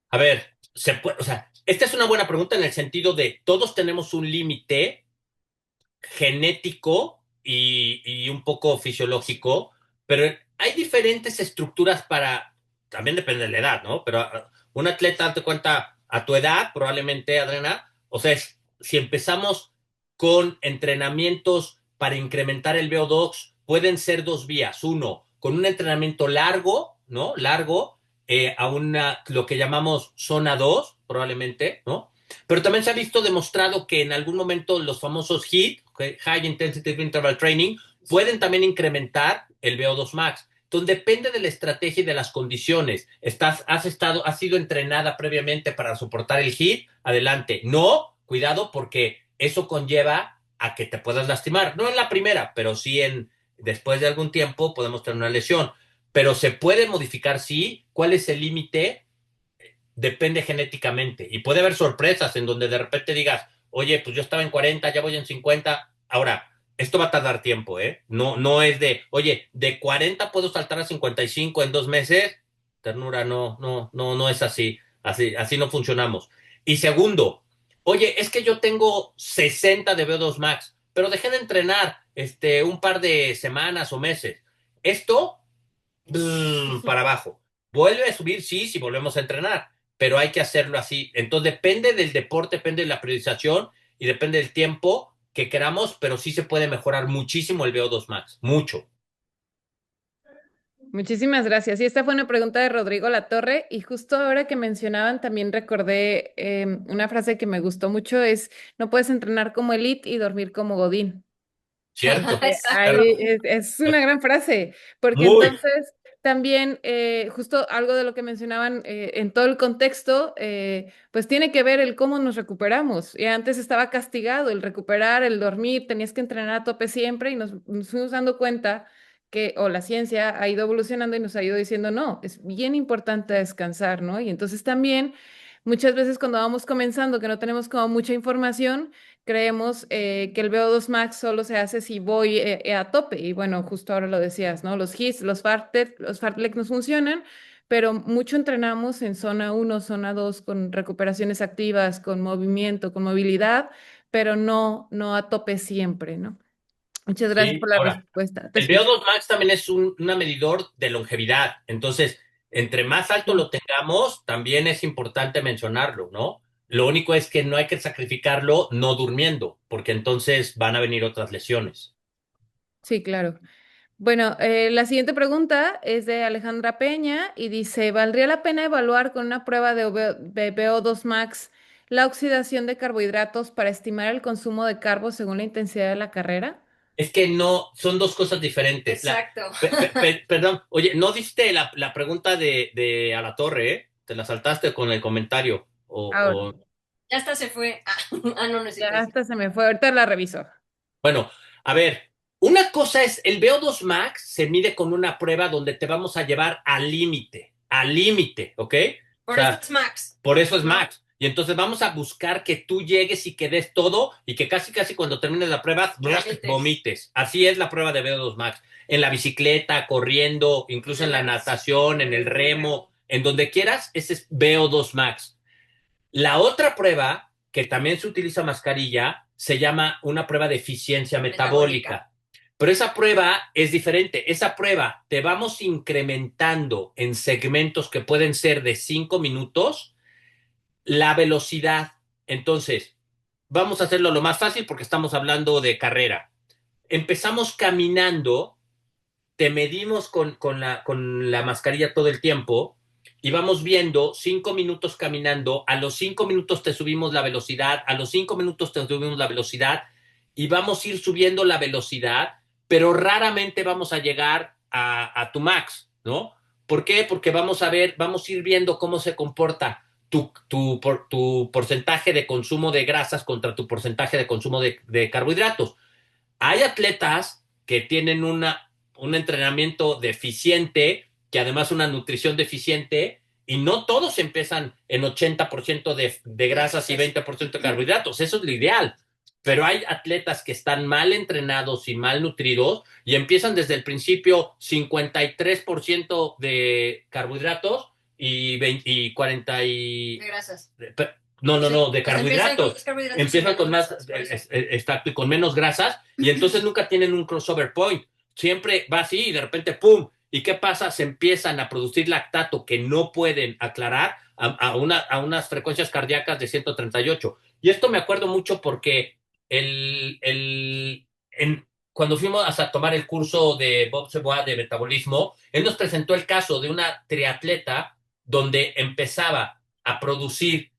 S1: A ver, o sea, esta es una buena pregunta en el sentido de todos tenemos un límite genético y un poco fisiológico, pero hay diferentes estructuras para, también depende de la edad, ¿no? Pero un atleta, date cuenta, a tu edad, probablemente, Adriana, o sea, si empezamos con entrenamientos para incrementar el VO2, pueden ser dos vías. Uno, con un entrenamiento largo, ¿no? Largo, a lo que llamamos zona 2 probablemente, ¿no? Pero también se ha visto demostrado que en algún momento los famosos HIIT, High Intensity Interval Training, pueden también incrementar el VO2 max. Entonces depende de la estrategia y de las condiciones. Has sido entrenada previamente para soportar el HIIT, adelante. No, cuidado porque eso conlleva a que te puedas lastimar. No en la primera, pero sí después de algún tiempo podemos tener una lesión. Pero se puede modificar, sí. ¿Cuál es el límite? Depende genéticamente. Y puede haber sorpresas en donde de repente digas, oye, pues yo estaba en 40, ya voy en 50. Ahora, esto va a tardar tiempo, ¿eh? No, no es oye, de 40 puedo saltar a 55 en 2 meses. Ternura, no, no, no, no es así. Así no funcionamos. Y segundo, oye, es que yo tengo 60 de VO2 max, pero dejé de entrenar un par de semanas o meses. Esto para abajo. Vuelve a subir, sí, si volvemos a entrenar, pero hay que hacerlo así. Entonces depende del deporte, depende de la priorización y depende del tiempo que queramos, pero sí se puede mejorar muchísimo el VO2 max, mucho.
S3: Muchísimas gracias. Y esta fue una pregunta de Rodrigo Latorre y justo ahora que mencionaban también recordé una frase que me gustó mucho es, no puedes entrenar como elite y dormir como godín.
S1: ¿Cierto?
S2: Exacto.
S1: Claro.
S3: Es una gran frase, porque
S1: Muy.
S3: entonces también justo algo de lo que mencionaban en todo el contexto, pues tiene que ver el cómo nos recuperamos. Y antes estaba castigado el recuperar, el dormir, tenías que entrenar a tope siempre y nos fuimos dando cuenta que, o la ciencia ha ido evolucionando y nos ha ido diciendo, no, es bien importante descansar, ¿no? Y entonces también muchas veces cuando vamos comenzando, que no tenemos como mucha información, creemos que el VO2 max solo se hace si voy a tope. Y bueno, justo ahora lo decías, ¿no? Los HIIT, los fartlek nos funcionan, pero mucho entrenamos en zona uno, zona 2 con recuperaciones activas, con movimiento, con movilidad, pero no a tope siempre, ¿no? Muchas gracias
S1: Sí,
S3: por la
S1: ahora,
S3: respuesta. Te
S1: el
S3: escucho.
S1: VO2 max también es una medidor de longevidad. Entonces, entre más alto
S3: Sí,
S1: lo tengamos, también es importante mencionarlo, ¿no? Lo único es que no hay que sacrificarlo no durmiendo, porque entonces van a venir otras lesiones.
S3: sí, claro. Bueno, la siguiente pregunta es de Alejandra Peña y dice, ¿valdría la pena evaluar con una prueba de VO2 max la oxidación de carbohidratos para estimar el consumo de carbo según la intensidad de la carrera?
S1: Es que no, son dos cosas diferentes.
S2: Exacto.
S1: Perdón, oye, no diste la pregunta de a la torre, ¿eh? Te la saltaste con el comentario.
S3: Ahora,
S2: Ya hasta se fue. No, no es
S3: ya
S2: cierto.
S3: hasta se me fue, ahorita la reviso.
S1: Bueno, a ver, una cosa es, el VO2 max se mide con una prueba donde te vamos a llevar al límite, ¿ok? O
S2: Por eso
S1: sea,
S2: es Max,
S1: por eso es
S2: ¿no?
S1: max. Y entonces vamos a buscar que tú llegues y que des todo y que casi, casi cuando termines la prueba, vomites. Así es la prueba de VO2 max. En la bicicleta, corriendo, incluso en la natación, en el remo, en donde quieras, ese es VO2 max. La otra prueba, que también se utiliza mascarilla, se llama una prueba de eficiencia metabólica. Pero esa prueba es diferente. Esa prueba te vamos incrementando en segmentos que pueden ser de 5 minutos la velocidad. Entonces, vamos a hacerlo lo más fácil porque estamos hablando de carrera. Empezamos caminando, te medimos con la mascarilla todo el tiempo y vamos viendo 5 minutos caminando, a los 5 minutos te subimos la velocidad, a los 5 minutos te subimos la velocidad y vamos a ir subiendo la velocidad, pero raramente vamos a llegar a tu max, ¿no? ¿Por qué? Porque vamos a ir viendo cómo se comporta tu porcentaje de consumo de grasas contra tu porcentaje de consumo de carbohidratos. Hay atletas que tienen un entrenamiento deficiente, que además una nutrición deficiente, y no todos empiezan en 80% de grasas y 20% de carbohidratos. Eso es lo ideal. Pero hay atletas que están mal entrenados y mal nutridos y empiezan desde el principio 53% de carbohidratos y, 20, y 40 y...
S2: De grasas.
S1: No, no,
S2: Sí,
S1: no, de
S2: o sea, empiezan con
S1: carbohidratos.
S2: los carbohidratos
S1: Empiezan con más,
S2: grasas, por eso.
S1: exacto, y con menos grasas, y entonces nunca tienen un crossover point. Siempre va así y de repente, ¡pum! ¿Y qué pasa? Se empiezan a producir lactato que no pueden aclarar a unas frecuencias cardíacas de 138. Y esto me acuerdo mucho porque el, el, en, cuando fuimos a tomar el curso de Bob Seboa de metabolismo, él nos presentó el caso de una triatleta donde empezaba a producir,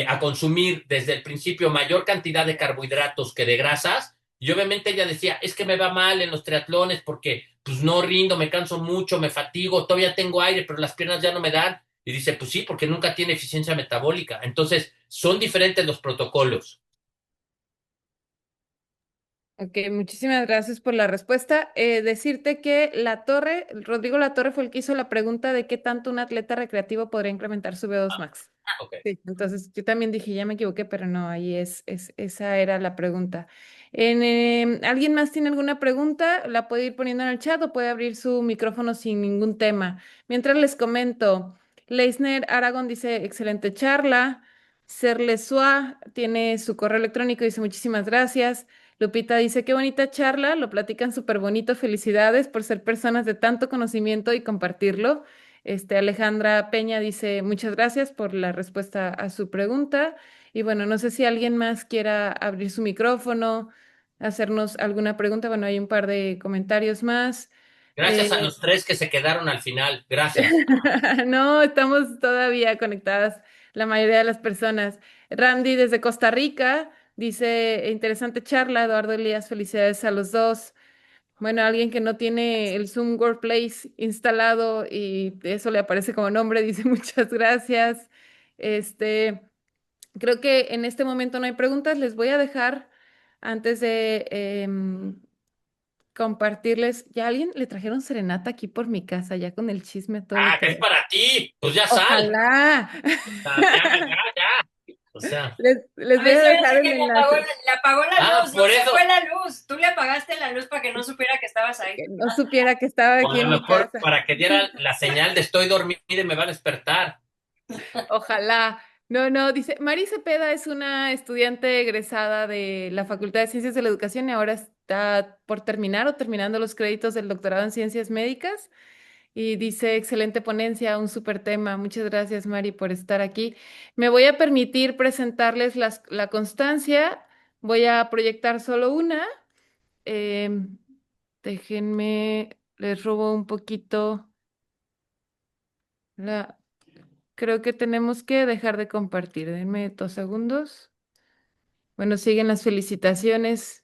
S1: a consumir desde el principio mayor cantidad de carbohidratos que de grasas, y obviamente ella decía, es que me va mal en los triatlones porque pues no rindo, me canso mucho, me fatigo, todavía tengo aire, pero las piernas ya no me dan. Y dice, pues sí, porque nunca tiene eficiencia metabólica. Entonces, son diferentes los protocolos.
S3: Ok, muchísimas gracias por la respuesta. Decirte que Rodrigo La Torre fue el que hizo la pregunta de qué tanto un atleta recreativo podría incrementar su VO2 max.
S1: Ok.
S3: Sí, entonces yo también dije, ya me equivoqué, pero no, ahí esa era la pregunta. ¿Alguien más tiene alguna pregunta? La puede ir poniendo en el chat o puede abrir su micrófono sin ningún tema. Mientras les comento, Leisner Aragón dice, excelente charla. Serle Sua tiene su correo electrónico, dice muchísimas gracias. Lupita dice, qué bonita charla, lo platican súper bonito, felicidades por ser personas de tanto conocimiento y compartirlo. Alejandra Peña dice, muchas gracias por la respuesta a su pregunta. Y bueno, no sé si alguien más quiera abrir su micrófono, hacernos alguna pregunta. Bueno, hay un par de comentarios más.
S1: Gracias a
S3: Eh,
S1: los tres que se quedaron al final. Gracias.
S3: no, estamos todavía conectadas la mayoría de las personas. Randy desde Costa Rica dice, interesante charla, Eduardo Elías, felicidades a los dos. Bueno, alguien que no tiene el Zoom Workplace instalado y eso le aparece como nombre, dice muchas gracias. Este, creo que en este momento no hay preguntas. Les voy a dejar antes de compartirles. Ya alguien le trajeron serenata aquí por mi casa, ya con el chisme, todo lo
S1: Ah,
S3: que
S1: que es
S3: da.
S1: para ti. Pues ya sal.
S3: Ojalá.
S1: Ah, ya, ya, ya. O sea.
S3: Les
S2: A
S3: voy
S2: mí
S3: a
S2: se me hace
S3: dejar
S2: que
S3: el enlace.
S2: le apagó la
S1: Ah,
S2: luz, no
S1: por
S2: se
S1: eso.
S2: fue la luz. Tú le apagaste la luz para que no supiera que estabas ahí.
S3: Que no supiera que estaba
S1: O a
S3: aquí
S1: lo
S3: en mi
S1: mejor
S3: casa.
S1: para que diera la señal de estoy dormido y me va a despertar.
S3: Ojalá. No, no, dice, Mari Cepeda es una estudiante egresada de la Facultad de Ciencias de la Educación y ahora está por terminar o terminando los créditos del doctorado en Ciencias Médicas. Y dice, excelente ponencia, un súper tema. Muchas gracias, Mari, por estar aquí. Me voy a permitir presentarles la constancia. Voy a proyectar solo una. Em, déjenme, les robo un poquito la... Creo que tenemos que dejar de compartir. Denme 2 segundos. Bueno, siguen las felicitaciones.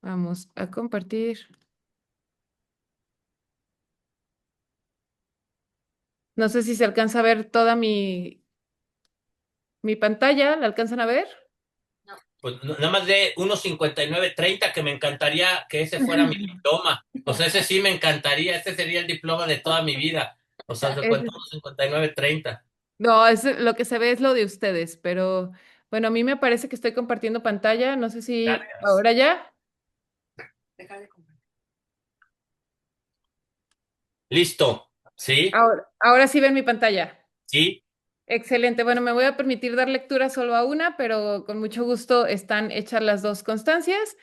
S3: Vamos a compartir. No sé si se alcanza a ver toda mi pantalla. ¿La alcanzan a ver?
S1: Pues nada más de 1,5930 que me encantaría que ese fuera mi diploma. O sea, ese sí me encantaría. Ese sería el diploma de toda mi vida. O sea, se cuenta
S3: Es-
S1: 1,5930.
S3: no, lo que se ve es lo de ustedes, pero bueno, a mí me parece que estoy compartiendo pantalla. No sé si
S1: Gracias.
S3: ahora ya.
S2: Deja de comprar.
S1: Listo. ¿Sí?
S3: Ahora sí ven mi pantalla.
S1: ¿Sí?
S3: Excelente. Bueno, me voy a permitir dar lectura solo a una, pero con mucho gusto están hechas las dos constancias.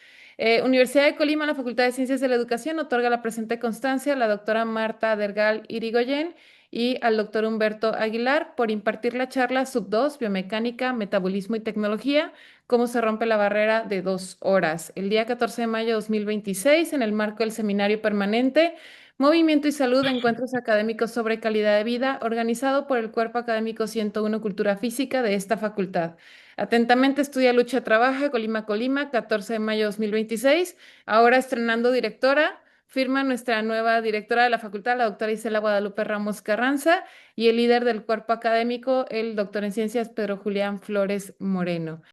S3: Universidad de Colima, la Facultad de Ciencias de la Educación, otorga la presente constancia a la doctora Marta Dergal Irigoyen y al doctor Humberto Aguilar por impartir la charla Sub 2, Biomecánica, Metabolismo y Tecnología, cómo se rompe la barrera de 2 horas, el día 14 de mayo de 2026, en el marco del seminario permanente Movimiento y Salud, encuentros académicos sobre calidad de vida, organizado por el Cuerpo Académico 101 Cultura Física de esta facultad. Atentamente, estudia Lucha Trabaja, Colima, Colima, 14 de mayo de 2026. Ahora estrenando directora, firma nuestra nueva directora de la facultad, la doctora Isela Guadalupe Ramos Carranza, y el líder del cuerpo académico, el doctor en ciencias Pedro Julián Flores Moreno.